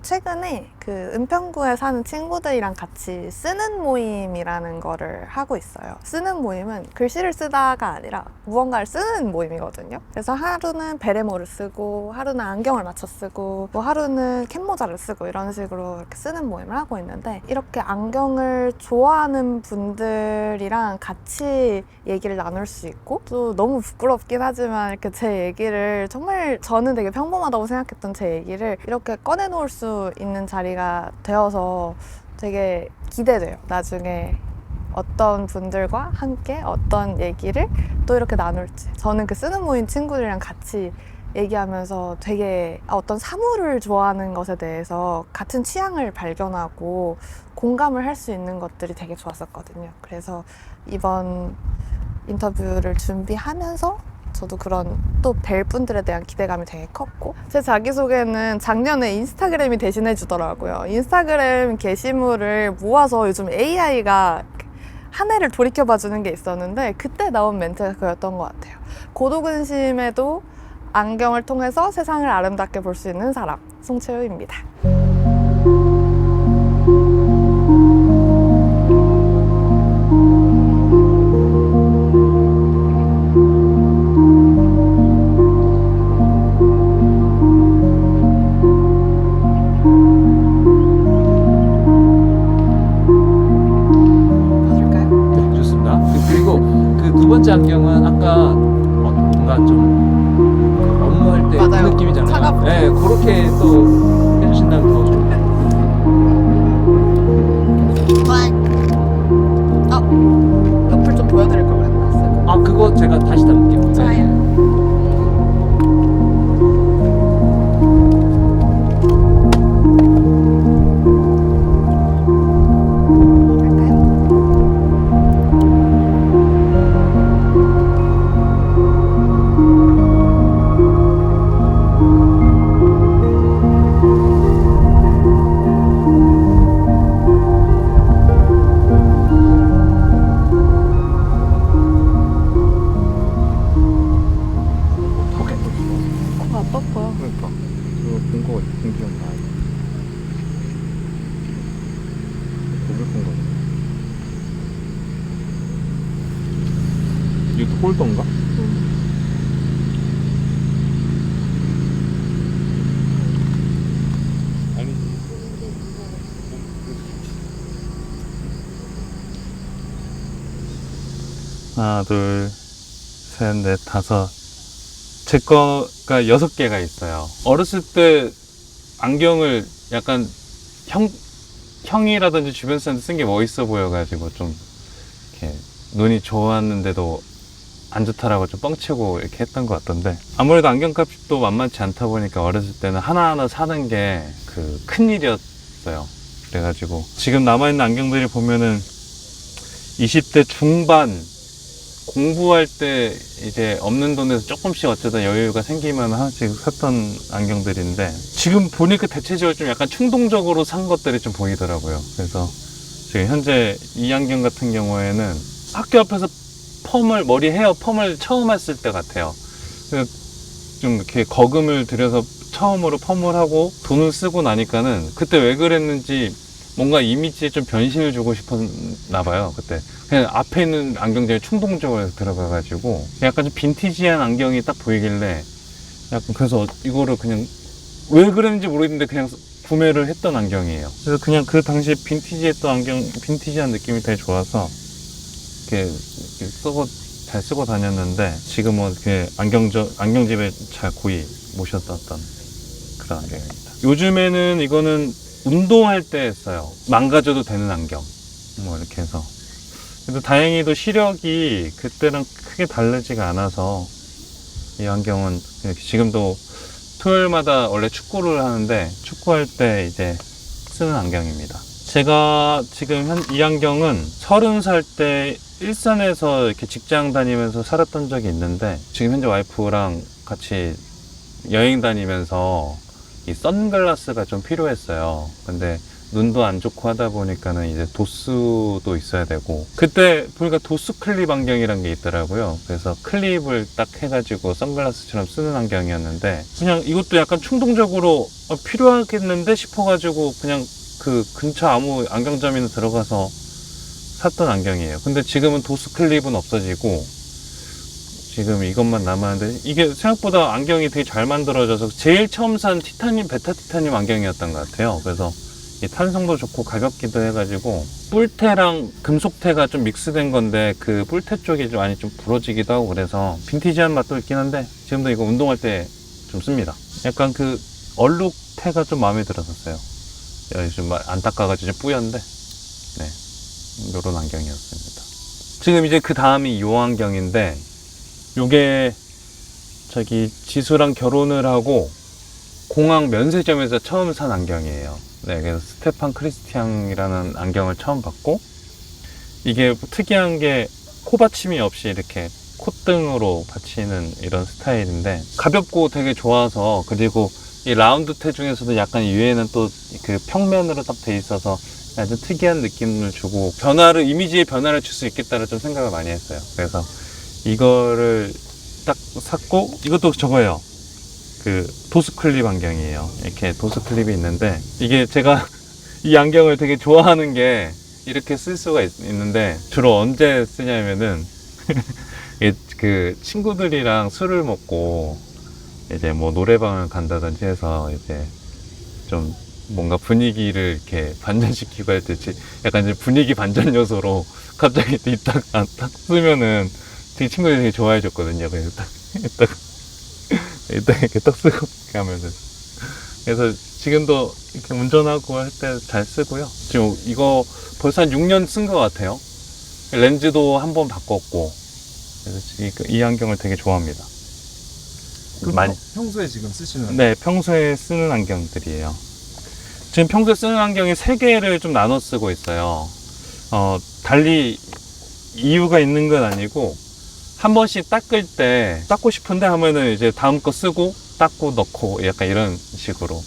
Speaker 6: 최근에 그 은평구에 사는 친구들이랑 같이 쓰는 모임이라는 거를 하고 있어요. 쓰는 모임은 글씨를 쓰다가 아니라 무언가를 쓰는 모임이거든요. 그래서 하루는 베레모를 쓰고, 하루는 안경을 맞춰 쓰고, 뭐 하루는 캡모자를 쓰고, 이런 식으로 이렇게 쓰는 모임을 하고 있는데, 이렇게 안경을 좋아하는 분들이랑 같이 얘기를 나눌 수 있고, 또 너무 부끄럽긴 하지만 이렇게 제 얘기를, 정말 저는 되게 평범하다고 생각했던 제 얘기를 이렇게 꺼내놓을 수 있는 자리가 되어서 되게 기대돼요. 나중에 어떤 분들과 함께 어떤 얘기를 또 이렇게 나눌지. 저는 그 쓰는 모임 친구들이랑 같이 얘기하면서 되게 어떤 사물을 좋아하는 것에 대해서 같은 취향을 발견하고 공감을 할 수 있는 것들이 되게 좋았었거든요. 그래서 이번 인터뷰를 준비하면서 저도 그런 또 뵐 분들에 대한 기대감이 되게 컸고, 제 자기소개는 작년에 인스타그램이 대신해 주더라고요. 인스타그램 게시물을 모아서 요즘 AI가 한 해를 돌이켜봐 주는 게 있었는데, 그때 나온 멘트가 그였던 것 같아요. 고도근심에도 안경을 통해서 세상을 아름답게 볼 수 있는 사람, 송채우입니다.
Speaker 3: 두 번째 안경은 아까 뭔가 좀 업무할 때 그
Speaker 6: 맞아요.
Speaker 3: 느낌이잖아요.
Speaker 6: 차갑고.
Speaker 3: 네, 그렇게 또 해주신다면 더 좋을 것 같아요. 제가 다시 담을게요.
Speaker 2: 좋아요. 코 아팠고요.
Speaker 1: 그러니까 그거 본거 공기형 나 고글 본 거. 이거 홀더인가? 아니. 하나, 둘, 셋, 넷, 다섯. 제 거가 6개가 있어요. 어렸을 때 안경을 약간 형이라든지 주변 사람들 쓴 게 멋있어 보여가지고 좀 이렇게 눈이 좋았는데도 안 좋다라고 좀 뻥치고 이렇게 했던 것 같던데, 아무래도 안경값도 만만치 않다 보니까 어렸을 때는 하나하나 사는 게 그 큰일이었어요. 그래가지고 지금 남아있는 안경들이 보면은 20대 중반 공부할 때 이제 없는 돈에서 조금씩 어쩌다 여유가 생기면 하나씩 샀던 안경들인데, 지금 보니까 대체적으로 좀 약간 충동적으로 산 것들이 좀 보이더라고요. 그래서 지금 현재 이 안경 같은 경우에는 학교 앞에서 머리 헤어 펌을 처음 했을 때 같아요. 그래서 좀 이렇게 거금을 들여서 처음으로 펌을 하고 돈을 쓰고 나니까는 그때 왜 그랬는지 뭔가 이미지에 좀 변신을 주고 싶었나 봐요. 그때 그냥 앞에 있는 안경들이 충동적으로 들어가가지고 약간 좀 빈티지한 안경이 딱 보이길래 약간 그래서 이거를 그냥 왜 그랬는지 모르겠는데 그냥 구매를 했던 안경이에요. 그래서 그냥 그 당시에 빈티지한 느낌이 되게 좋아서 이렇게 잘 쓰고 다녔는데, 지금은 이렇게 안경집에 잘 고이 모셨었던 그런 안경입니다. 요즘에는 이거는 운동할 때 써요. 망가져도 되는 안경. 뭐 이렇게 해서. 그래도 다행히도 시력이 그때랑 크게 다르지가 않아서 이 안경은 지금도 토요일마다 원래 축구를 하는데 축구할 때 이제 쓰는 안경입니다. 제가 지금 이 안경은 30살 때 일산에서 이렇게 직장 다니면서 살았던 적이 있는데, 지금 현재 와이프랑 같이 여행 다니면서 이 선글라스가 좀 필요했어요. 근데 눈도 안 좋고 하다 보니까는 이제 도수도 있어야 되고, 그때 보니까 도수 클립 안경이란 게 있더라고요. 그래서 클립을 딱 해가지고 선글라스처럼 쓰는 안경이었는데, 그냥 이것도 약간 충동적으로 필요하겠는데 싶어가지고 그냥 그 근처 아무 안경점이나 들어가서 샀던 안경이에요. 근데 지금은 도수 클립은 없어지고 지금 이것만 남았는데, 이게 생각보다 안경이 되게 잘 만들어져서 제일 처음 산 베타 티타늄 안경이었던 것 같아요. 그래서 이 탄성도 좋고 가볍기도 해가지고, 뿔테랑 금속테가 좀 믹스된 건데 그 뿔테 쪽이 좀 많이 좀 부러지기도 하고 그래서 빈티지한 맛도 있긴 한데, 지금도 이거 운동할 때 좀 씁니다. 약간 그 얼룩테가 좀 마음에 들었었어요. 좀 안 닦아가지고 좀 뿌연데, 네, 요런 안경이었습니다. 지금 이제 그 다음이 요 안경인데, 요게 저기 지수랑 결혼을 하고 공항 면세점에서 처음 산 안경이에요. 네, 그래서 스테판 크리스티앙이라는 안경을 처음 봤고, 이게 특이한 게 코받침이 없이 이렇게 콧등으로 받치는 이런 스타일인데 가볍고 되게 좋아서, 그리고 이 라운드테 중에서도 약간 위에는 또 그 평면으로 딱 돼 있어서 아주 특이한 느낌을 주고 이미지의 변화를 줄 수 있겠다는 좀 생각을 많이 했어요. 그래서 이거를 딱 샀고, 이것도 저거예요. 그 도스클립 안경이에요. 이렇게 도스클립이 있는데, 이게 제가 이 안경을 되게 좋아하는 게 이렇게 쓸 수가 있는데, 주로 언제 쓰냐면은 그 친구들이랑 술을 먹고 이제 뭐 노래방을 간다든지 해서 이제 좀 뭔가 분위기를 이렇게 반전시키고 할 때 약간 이제 분위기 반전 요소로 갑자기 딱 쓰면은 되게 친구들이 되게 좋아해 줬거든요. 그래서 딱 이렇게 딱 쓰고 이렇게 하면은. 그래서 지금도 이렇게 운전하고 할 때 잘 쓰고요. 지금 이거 벌써 한 6년 쓴 것 같아요. 렌즈도 한번 바꿨고,
Speaker 7: 그래서 이 안경을 되게 좋아합니다.
Speaker 3: 그럼
Speaker 7: 많이
Speaker 3: 평소에 지금 쓰시는
Speaker 7: 네, 평소에 쓰는 안경들이에요. 지금 평소에 쓰는 안경이 3개를 좀 나눠 쓰고 있어요. 달리 이유가 있는 건 아니고, 한 번씩 닦을 때, 닦고 싶은데 하면은 이제 다음 거 쓰고, 닦고 넣고, 약간 이런 식으로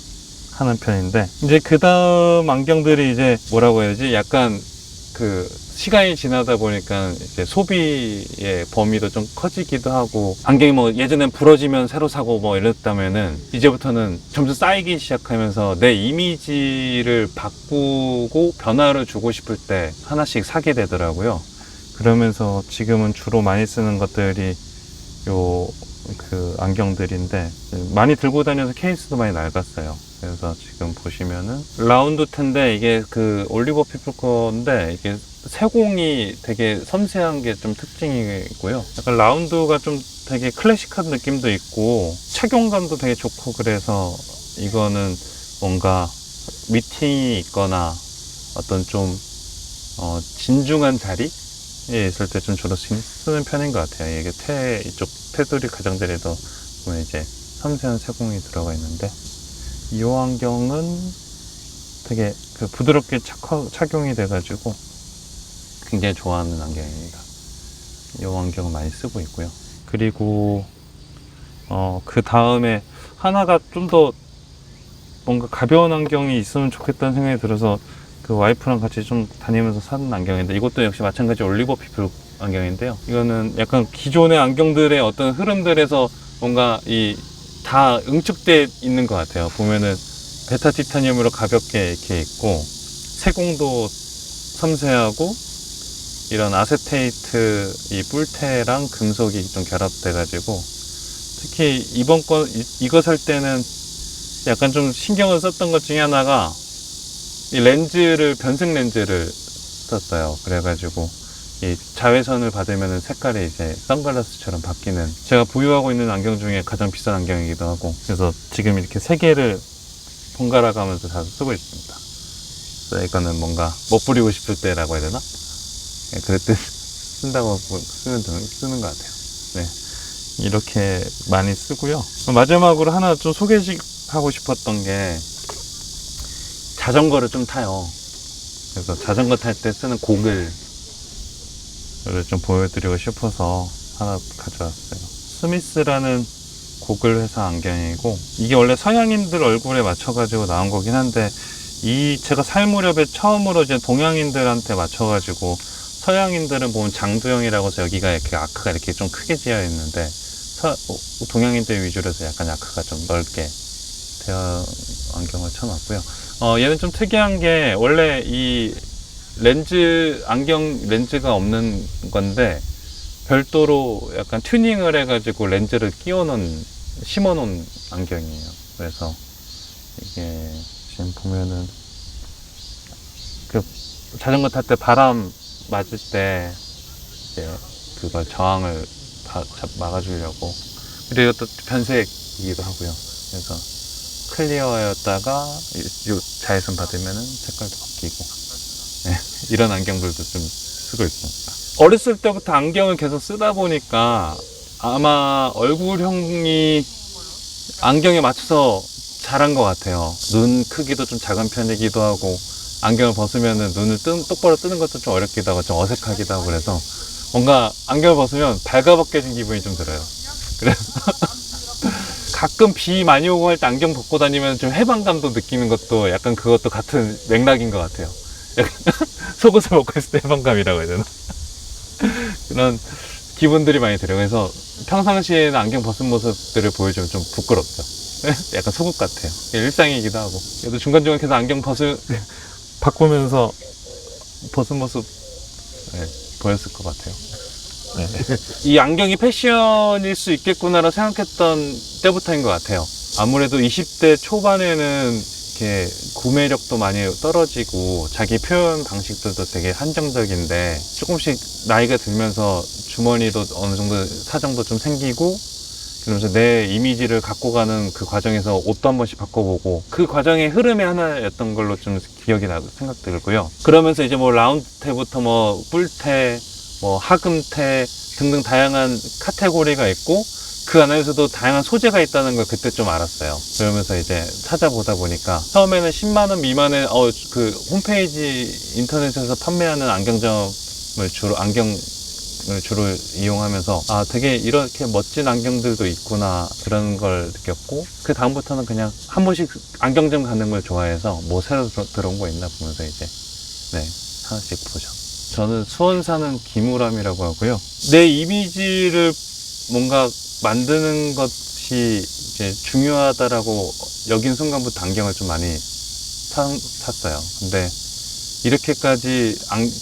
Speaker 7: 하는 편인데, 이제 그 다음 안경들이 이제 뭐라고 해야지? 약간 시간이 지나다 보니까 이제 소비의 범위도 좀 커지기도 하고, 안경이 뭐 예전엔 부러지면 새로 사고 뭐 이랬다면은 이제부터는 점점 쌓이기 시작하면서 내 이미지를 바꾸고 변화를 주고 싶을 때 하나씩 사게 되더라고요. 그러면서 지금은 주로 많이 쓰는 것들이 안경들인데, 많이 들고 다녀서 케이스도 많이 낡았어요. 그래서 지금 보시면은 라운드 텐데, 이게 올리버 피플 건데, 이게 세공이 되게 섬세한 게 좀 특징이고요. 약간 라운드가 좀 되게 클래식한 느낌도 있고 착용감도 되게 좋고, 그래서 이거는 뭔가 미팅이 있거나 어떤 좀 진중한 자리에 있을 때 좀 주로 쓰는 편인 것 같아요. 이게 이쪽 테두리 가장자리에도 보면 이제 섬세한 세공이 들어가 있는데, 이 안경은 되게 부드럽게 착용이 돼가지고 굉장히 좋아하는 안경입니다. 이 안경을 많이 쓰고 있고요. 그리고 그 다음에 하나가 좀 더 뭔가 가벼운 안경이 있으면 좋겠다는 생각이 들어서 와이프랑 같이 좀 다니면서 사는 안경인데, 이것도 역시 마찬가지 올리버 피플 안경인데요. 이거는 약간 기존의 안경들의 어떤 흐름들에서 뭔가 다 응축돼 있는 것 같아요. 보면은 베타 티타늄으로 가볍게 이렇게 있고, 세공도 섬세하고, 이런 아세테이트 이 뿔테랑 금속이 좀 결합돼가지고, 특히 이번 이거 살 때는 약간 좀 신경을 썼던 것 중에 하나가 이 변색 렌즈를 썼어요. 그래가지고 이 자외선을 받으면 색깔이 이제 선글라스처럼 바뀌는, 제가 보유하고 있는 안경 중에 가장 비싼 안경이기도 하고, 그래서 지금 이렇게 3개를 번갈아 가면서 자주 쓰고 있습니다. 그래서 이거는 뭔가 멋부리고 싶을 때라고 해야 되나? 그럴 때 쓴다고 쓰는 것 같아요. 네, 이렇게 많이 쓰고요. 마지막으로 하나 좀 소개하고 싶었던 게, 자전거를 좀 타요. 그래서 자전거 탈 때 쓰는 고글을 좀 보여드리고 싶어서 하나 가져왔어요. 스미스라는 고글 회사 안경이고, 이게 원래 서양인들 얼굴에 맞춰가지고 나온 거긴 한데, 제가 살 무렵에 처음으로 이제 동양인들한테 맞춰가지고, 서양인들은 보면 장두형이라고 해서 여기가 이렇게 아크가 이렇게 좀 크게 지어 있는데, 동양인들 위주로 해서 약간 아크가 좀 넓게 되어 안경을 쳐놨고요. 얘는 좀 특이한 게, 원래 이 안경 렌즈가 없는 건데, 별도로 약간 튜닝을 해가지고 렌즈를 심어놓은 안경이에요. 그래서 이게 지금 보면은 자전거 탈 때 바람 맞을 때 이제 그걸 저항을 막아주려고. 그리고 또 변색이기도 하고요. 그래서 클리어였다가 자외선 받으면은 색깔도 바뀌고, 네, 이런 안경들도 좀 쓰고 있습니다. 어렸을 때부터 안경을 계속 쓰다 보니까 아마 얼굴형이 안경에 맞춰서 자란 것 같아요. 눈 크기도 좀 작은 편이기도 하고, 안경을 벗으면은 눈을 똑바로 뜨는 것도 좀 어렵기도 하고 좀 어색하기도 하고, 그래서 뭔가 안경을 벗으면 발가벗겨진 기분이 좀 들어요. 그래서 가끔 비 많이 오고 할 때 안경 벗고 다니면 좀 해방감도 느끼는 것도 약간 그것도 같은 맥락인 것 같아요. 속옷을 벗고 있을 때 해방감이라고 해야 되나? 그런 기분들이 많이 들어요. 그래서 평상시에는 안경 벗은 모습들을 보여주면 좀 부끄럽죠. 약간 속옷 같아요. 일상이기도 하고. 그래도 중간중간 계속 안경 바꾸면서 벗은 모습, 네, 보였을 것 같아요. 네. 이 안경이 패션일 수 있겠구나라고 생각했던 때부터인 것 같아요. 아무래도 20대 초반에는 이렇게 구매력도 많이 떨어지고 자기 표현 방식들도 되게 한정적인데, 조금씩 나이가 들면서 주머니도 어느 정도 사정도 좀 생기고, 그러면서 내 이미지를 갖고 가는 그 과정에서 옷도 한 번씩 바꿔보고, 그 과정의 흐름의 하나였던 걸로 좀 기억이 나고 생각 들고요. 그러면서 이제 뭐 라운드 테부터 뭐 뿔테, 뭐 하금테 등등 다양한 카테고리가 있고 그 안에서도 다양한 소재가 있다는 걸 그때 좀 알았어요. 그러면서 이제 찾아보다 보니까 처음에는 10만 원 미만의 그 홈페이지 인터넷에서 판매하는 안경을 주로 이용하면서 아 되게 이렇게 멋진 안경들도 있구나 그런 걸 느꼈고 그 다음부터는 그냥 한 번씩 안경점 가는 걸 좋아해서 뭐 새로 들어온 거 있나 보면서 이제 네 하나씩 보죠. 저는 수원 사는 김우람이라고 하고요. 내 이미지를 뭔가 만드는 것이 이제 중요하다라고 여긴 순간부터 안경을 좀 많이 샀어요. 근데 이렇게까지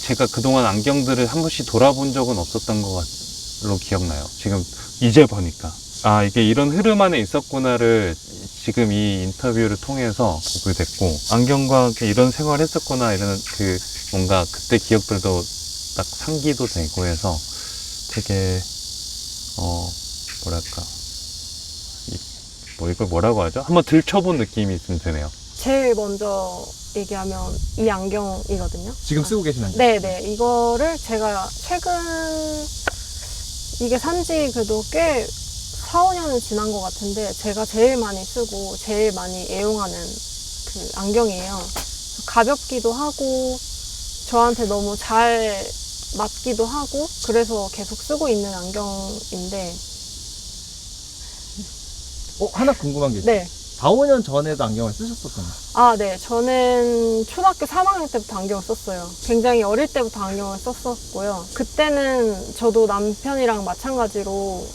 Speaker 7: 제가 그동안 안경들을 한 번씩 돌아본 적은 없었던 걸로 기억나요. 지금 이제 보니까 아 이게 이런 흐름 안에 있었구나를 지금 이 인터뷰를 통해서 보게 됐고 안경과 이런 생활을 했었구나 이런 그 뭔가 그때 기억들도 딱 상기도 되고 해서 되게 뭐랄까 이걸 뭐라고 하죠? 한번 들춰본 느낌이 좀 드네요.
Speaker 8: 제일 먼저 얘기하면 이 안경이거든요.
Speaker 3: 지금 쓰고 계신 안경?
Speaker 8: 네네. 이거를 제가 최근 이게 산지 그래도 꽤 4, 5년은 지난 것 같은데 제가 제일 많이 쓰고 제일 많이 애용하는 그 안경이에요. 가볍기도 하고 저한테 너무 잘 맞기도 하고 그래서 계속 쓰고 있는 안경인데
Speaker 3: 하나 궁금한 게 있어요.
Speaker 8: 네.
Speaker 3: 4, 5년 전에도 안경을 쓰셨었잖아요.
Speaker 8: 아, 네. 저는 초등학교 3학년 때부터 안경을 썼어요. 굉장히 어릴 때부터 안경을 썼었고요. 그때는 저도 남편이랑 마찬가지로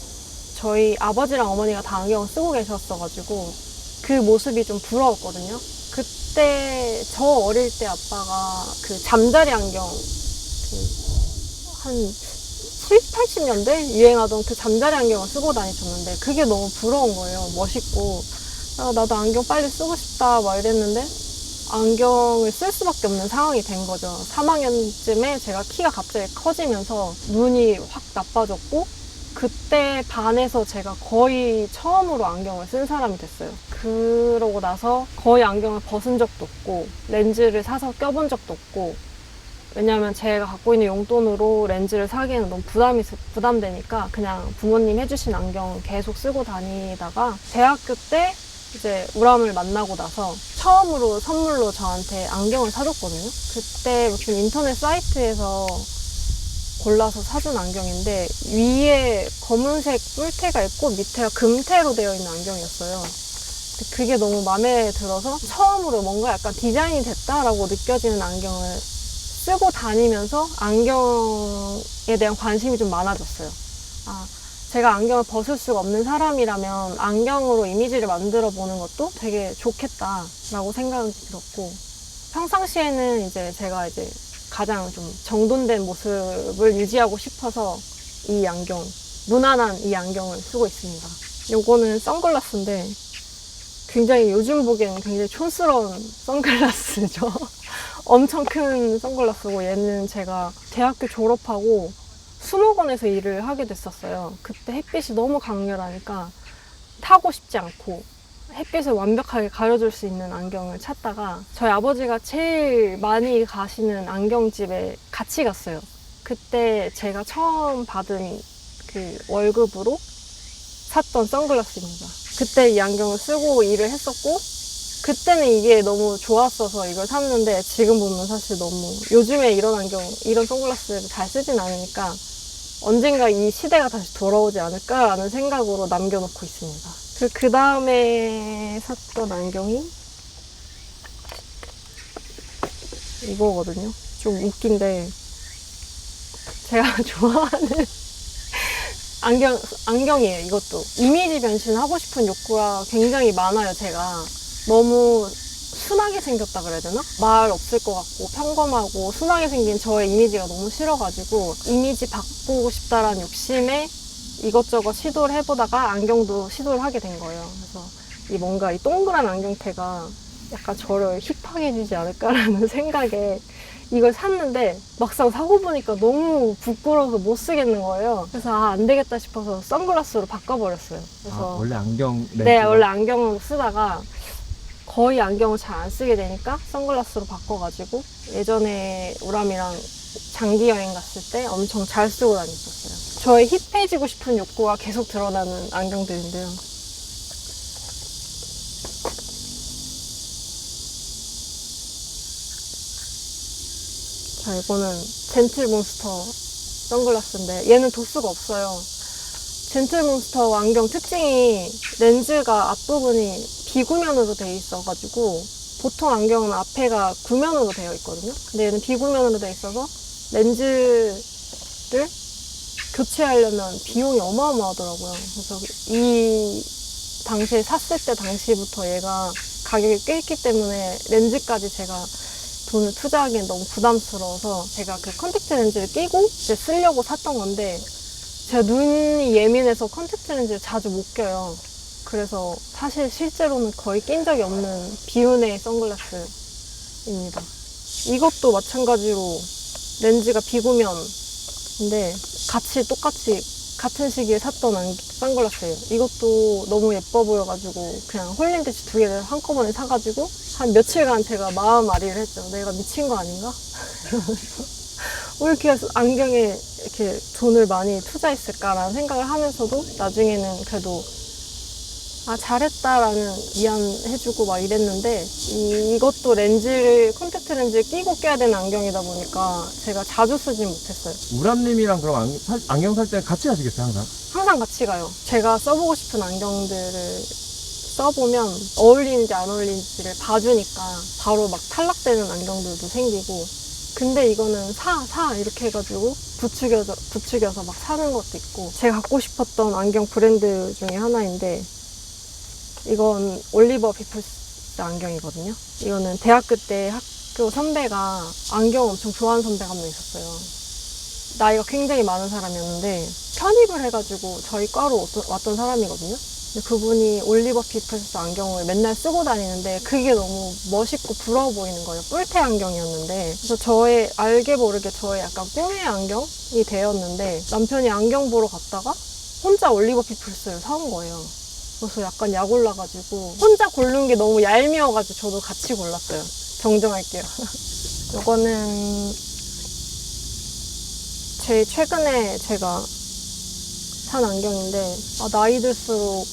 Speaker 8: 저희 아버지랑 어머니가 다 안경을 쓰고 계셨어가지고 그 모습이 좀 부러웠거든요. 그때 저 어릴 때 아빠가 그 잠자리 안경 한 70, 80년대 유행하던 그 잠자리 안경을 쓰고 다니셨는데 그게 너무 부러운 거예요. 멋있고. 나도 안경 빨리 쓰고 싶다 막 이랬는데 안경을 쓸 수밖에 없는 상황이 된 거죠. 3학년쯤에 제가 키가 갑자기 커지면서 눈이 확 나빠졌고 그때 반해서 제가 거의 처음으로 안경을 쓴 사람이 됐어요. 그러고 나서 거의 안경을 벗은 적도 없고 렌즈를 사서 껴본 적도 없고 왜냐하면 제가 갖고 있는 용돈으로 렌즈를 사기에는 너무 부담되니까 그냥 부모님 해주신 안경 계속 쓰고 다니다가 대학교 때 이제 우람을 만나고 나서 처음으로 선물로 저한테 안경을 사줬거든요. 그때 무슨 인터넷 사이트에서 골라서 사준 안경인데 위에 검은색 뿔테가 있고 밑에가 금테로 되어 있는 안경이었어요. 그게 너무 마음에 들어서 처음으로 뭔가 약간 디자인이 됐다라고 느껴지는 안경을 쓰고 다니면서 안경에 대한 관심이 좀 많아졌어요. 제가 안경을 벗을 수가 없는 사람이라면 안경으로 이미지를 만들어 보는 것도 되게 좋겠다라고 생각이 들었고 평상시에는 이제 제가 이제 가장 좀 정돈된 모습을 유지하고 싶어서 이 안경, 무난한 이 안경을 쓰고 있습니다. 요거는 선글라스인데 굉장히 요즘 보기에는 굉장히 촌스러운 선글라스죠. 엄청 큰 선글라스고 얘는 제가 대학교 졸업하고 수목원에서 일을 하게 됐었어요. 그때 햇빛이 너무 강렬하니까 타고 싶지 않고 햇빛을 완벽하게 가려줄 수 있는 안경을 찾다가 저희 아버지가 제일 많이 가시는 안경집에 같이 갔어요. 그때 제가 처음 받은 그 월급으로 샀던 선글라스입니다. 그때 이 안경을 쓰고 일을 했었고 그때는 이게 너무 좋았어서 이걸 샀는데 지금 보면 사실 너무 요즘에 이런 안경, 이런 선글라스를 잘 쓰진 않으니까 언젠가 이 시대가 다시 돌아오지 않을까라는 생각으로 남겨놓고 있습니다. 그 다음에 샀던 안경이 이거거든요. 좀 웃긴데 제가 좋아하는 안경이에요. 이것도 이미지 변신하고 싶은 욕구가 굉장히 많아요. 제가 너무 순하게 생겼다 그래야 되나? 말 없을 것 같고 평범하고 순하게 생긴 저의 이미지가 너무 싫어가지고 이미지 바꾸고 싶다라는 욕심에 이것저것 시도를 해보다가 안경도 시도를 하게 된 거예요. 그래서 이 뭔가 이 동그란 안경테가 약간 저를 힙하게 해주지 않을까라는 생각에 이걸 샀는데 막상 사고 보니까 너무 부끄러워서 못 쓰겠는 거예요. 그래서 안 되겠다 싶어서 선글라스로 바꿔버렸어요. 그래서
Speaker 3: 원래 안경 렌즈가?
Speaker 8: 네, 원래 안경으로 쓰다가 거의 안경을 잘 안 쓰게 되니까 선글라스로 바꿔가지고 예전에 우람이랑 장기 여행 갔을 때 엄청 잘 쓰고 다녔었어요. 저의 힙해지고 싶은 욕구가 계속 드러나는 안경들인데요. 자, 이거는 젠틀몬스터 선글라스인데 얘는 도수가 없어요. 젠틀몬스터 안경 특징이 렌즈가 앞부분이 비구면으로 되어 있어가지고 보통 안경은 앞에가 구면으로 되어 있거든요. 근데 얘는 비구면으로 되어 있어서 렌즈를 교체하려면 비용이 어마어마하더라고요. 그래서 이 당시에 샀을 때 당시부터 얘가 가격이 꽤 있기 때문에 렌즈까지 제가 돈을 투자하기엔 너무 부담스러워서 제가 그 컨택트 렌즈를 끼고 이제 쓰려고 샀던 건데 제가 눈이 예민해서 컨택트 렌즈를 자주 못 껴요. 그래서 사실 실제로는 거의 낀 적이 없는 비운의 선글라스입니다. 이것도 마찬가지로 렌즈가 비구면인데 똑같이 같은 시기에 샀던 선글라스예요. 이것도 너무 예뻐 보여가지고 그냥 홀린 듯이 두 개를 한꺼번에 사가지고 한 며칠간 제가 마음앓이를 했죠. 내가 미친 거 아닌가? 왜 이렇게 안경에 이렇게 돈을 많이 투자했을까라는 생각을 하면서도 나중에는 그래도 잘했다라는 위안해주고 막 이랬는데 이것도 컨택트 렌즈를 끼고 껴야 되는 안경이다 보니까 제가 자주 쓰진 못했어요.
Speaker 3: 우람님이랑 그럼 안경 살 때 같이 가시겠어요, 항상?
Speaker 8: 항상 같이 가요. 제가 써보고 싶은 안경들을 써보면 어울리는지 안 어울리는지를 봐주니까 바로 막 탈락되는 안경들도 생기고 근데 이거는 사 이렇게 해가지고 부추겨서 막 사는 것도 있고 제가 갖고 싶었던 안경 브랜드 중에 하나인데 이건 올리버 피플스 안경이거든요. 이거는 대학교 때 학교 선배가 안경 엄청 좋아하는 선배가 한 명 있었어요. 나이가 굉장히 많은 사람이었는데 편입을 해가지고 저희 과로 왔던 사람이거든요. 근데 그분이 올리버 피플스 안경을 맨날 쓰고 다니는데 그게 너무 멋있고 부러워 보이는 거예요. 뿔테 안경이었는데 그래서 알게 모르게 저의 약간 꿈의 안경이 되었는데 남편이 안경 보러 갔다가 혼자 올리버 피플스를 사온 거예요. 그래서 약간 약 올라가지고 혼자 고른 게 너무 얄미워가지고 저도 같이 골랐어요. 정정할게요. 이거는 제일 최근에 제가 산 안경인데 나이 들수록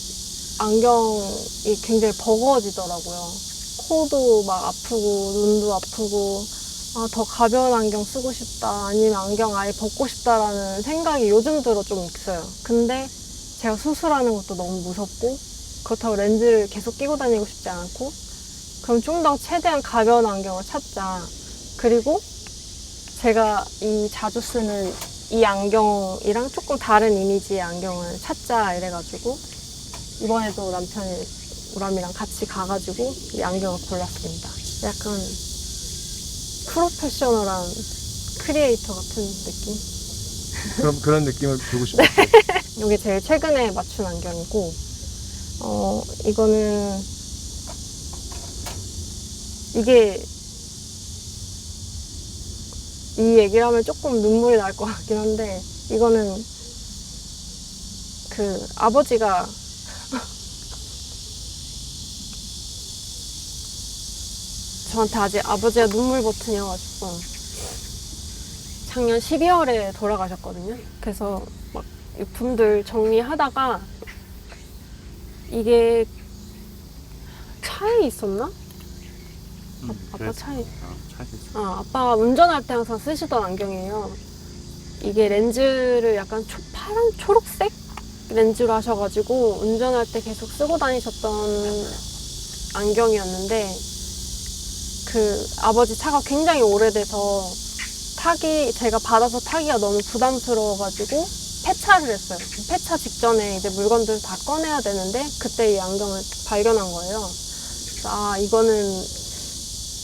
Speaker 8: 안경이 굉장히 버거워지더라고요. 코도 막 아프고 눈도 아프고 더 가벼운 안경 쓰고 싶다 아니면 안경 아예 벗고 싶다라는 생각이 요즘 들어 좀 있어요. 근데 제가 수술하는 것도 너무 무섭고 그렇다고 렌즈를 계속 끼고 다니고 싶지 않고 그럼 좀 더 최대한 가벼운 안경을 찾자. 그리고 제가 자주 쓰는 이 안경이랑 조금 다른 이미지의 안경을 찾자 이래가지고 이번에도 남편이 우람이랑 같이 가가지고 이 안경을 골랐습니다. 약간 프로페셔널한 크리에이터 같은 느낌?
Speaker 3: 그런 느낌을 주고 싶어요.
Speaker 8: 이게 제일 최근에 맞춘 안경이고 이거는 이 얘기를 하면 조금 눈물이 날 것 같긴 한데 이거는 그 아버지가 저한테 아직 아버지가 눈물 버튼이어가지고 작년 12월에 돌아가셨거든요. 그래서 막 유품들 정리하다가 이게 차에 있었나? 아빠 차에. 아빠가 운전할 때 항상 쓰시던 안경이에요. 이게 렌즈를 약간 파란 초록색 렌즈로 하셔가지고 운전할 때 계속 쓰고 다니셨던 안경이었는데 그 아버지 차가 굉장히 오래돼서 제가 받아서 타기가 너무 부담스러워가지고 폐차를 했어요. 폐차 직전에 이제 물건들을 다 꺼내야 되는데 그때 이 안경을 발견한 거예요. 그래서 이거는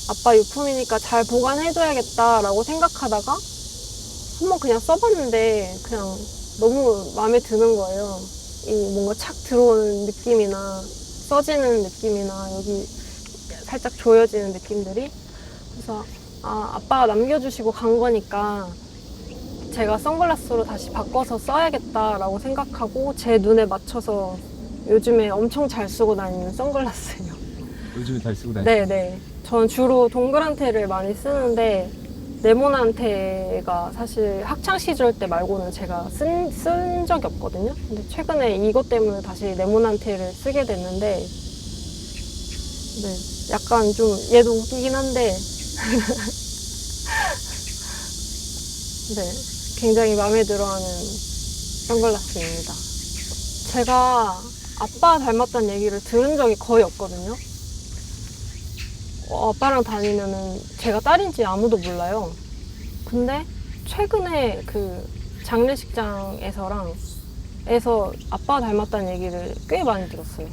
Speaker 8: 아빠 유품이니까 잘 보관해둬야겠다라고 생각하다가 한번 그냥 써봤는데 그냥 너무 마음에 드는 거예요. 이 뭔가 착 들어오는 느낌이나 써지는 느낌이나 여기 살짝 조여지는 느낌들이. 그래서 아빠가 남겨주시고 간 거니까 제가 선글라스로 다시 바꿔서 써야겠다라고 생각하고 제 눈에 맞춰서 요즘에 엄청 잘 쓰고 다니는 선글라스예요.
Speaker 3: 요즘에 잘 쓰고 다니세요?
Speaker 8: 네네. 저는 주로 동그란테를 많이 쓰는데 네모난테가 사실 학창 시절 때 말고는 제가 쓴 적이 없거든요. 근데 최근에 이것 때문에 다시 네모난테를 쓰게 됐는데, 네, 약간 좀 얘도 웃기긴 한데, 네, 굉장히 마음에 들어하는 선글라스입니다. 제가 아빠 닮았다는 얘기를 들은 적이 거의 없거든요. 아빠랑 다니면은 제가 딸인지 아무도 몰라요. 근데 최근에 그 장례식장에서 아빠 닮았다는 얘기를 꽤 많이 들었어요.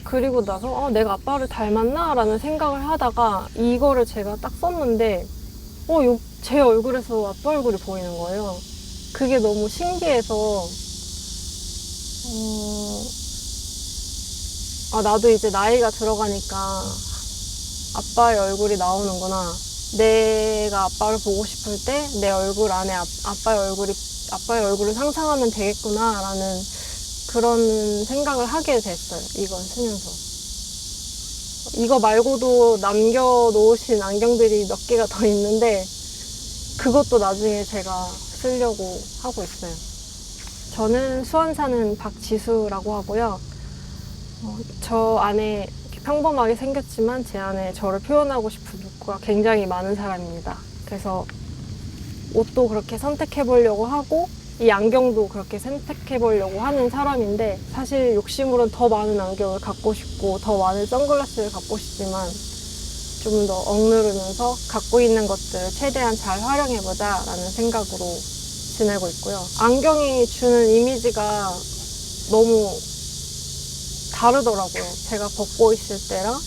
Speaker 8: 그리고 나서 내가 아빠를 닮았나? 라는 생각을 하다가 이거를 제가 딱 썼는데 제 얼굴에서 아빠 얼굴이 보이는 거예요. 그게 너무 신기해서 나도 이제 나이가 들어가니까 아빠의 얼굴이 나오는구나. 내가 아빠를 보고 싶을 때 내 얼굴 안에 아빠의 얼굴을 상상하면 되겠구나 라는 그런 생각을 하게 됐어요. 이걸 쓰면서. 이거 말고도 남겨놓으신 안경들이 몇 개가 더 있는데 그것도 나중에 제가 쓰려고 하고 있어요. 저는 수원 사는 박지수라고 하고요. 저 안에 이렇게 평범하게 생겼지만 제 안에 저를 표현하고 싶은 욕구가 굉장히 많은 사람입니다. 그래서 옷도 그렇게 선택해 보려고 하고 이 안경도 그렇게 선택해 보려고 하는 사람인데 사실 욕심으로는 더 많은 안경을 갖고 싶고 더 많은 선글라스를 갖고 싶지만 좀 더 억누르면서 갖고 있는 것들을 최대한 잘 활용해보자 라는 생각으로 지내고 있고요. 안경이 주는 이미지가 너무 다르더라고요. 제가 벗고 있을 때랑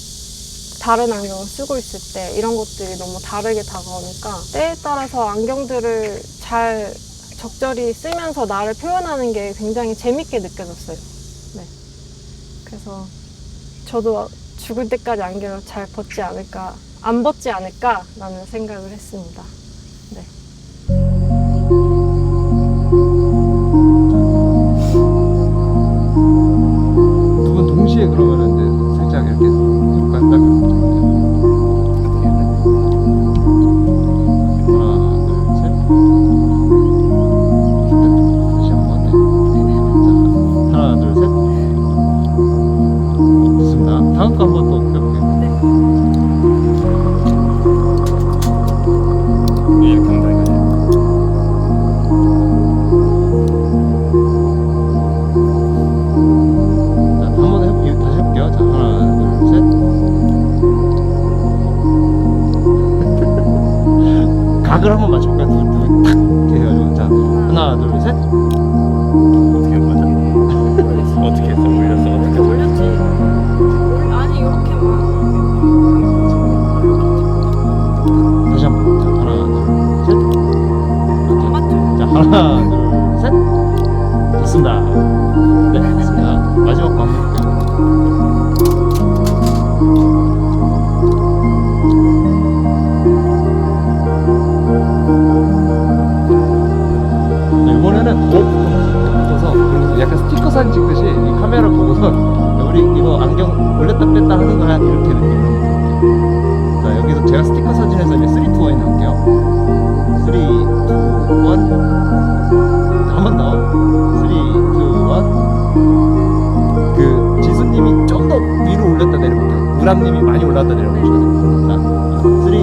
Speaker 8: 다른 안경을 쓰고 있을 때 이런 것들이 너무 다르게 다가오니까 때에 따라서 안경들을 잘 적절히 쓰면서 나를 표현하는 게 굉장히 재밌게 느껴졌어요. 네. 그래서 저도 죽을 때까지 안경을 잘 벗지 않을까, 안 벗지 않을까라는 생각을 했습니다. 네.
Speaker 3: 두 분 동시에 그러면은 이제 살짝 이렇게 해볼까요? 하나, 둘, 셋. 좋습니다. 다음 거 한번 또 해볼게요.
Speaker 7: 이렇게 한다 이거지.
Speaker 3: 자, 한번 다시 해볼게요. 자, 하나, 둘, 셋. 각을 한번 맞춰볼까요? 탁 이렇게 해가지고. 자, 하나, 둘, 셋.
Speaker 7: 어떻게 한 거죠? 어떻게 했어? 올렸어? 어떻게 했어?
Speaker 8: 올렸지. 아니, 이렇게만.
Speaker 3: 다시 한번. 자, 하나, 둘, 셋.
Speaker 8: 안 맞죠?
Speaker 3: 자, 하나, 둘, 셋. 좋습니다. 네, 됐습니다. 마지막 거 한번 볼게요. 네, 이번에는 더 붙어서 그리고 약간 스티커 사진 찍듯이 이 카메라 보고서 우리 이거 안경 올렸다 뺐다 하는 거야 이렇게 느낌으로. 자, 여기서 제가 스티커 사진에서 이제 3, 2, 1 할게요. 3, 2, 1. 한 번 더. 3, 2, 1. 그 지수님이 좀 더 위로 올렸다 내려볼게요. 우람님이 많이 올랐다 내려보셔야 돼요. 자, 3, 2, 1.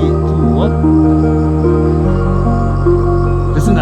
Speaker 3: 됐습니다.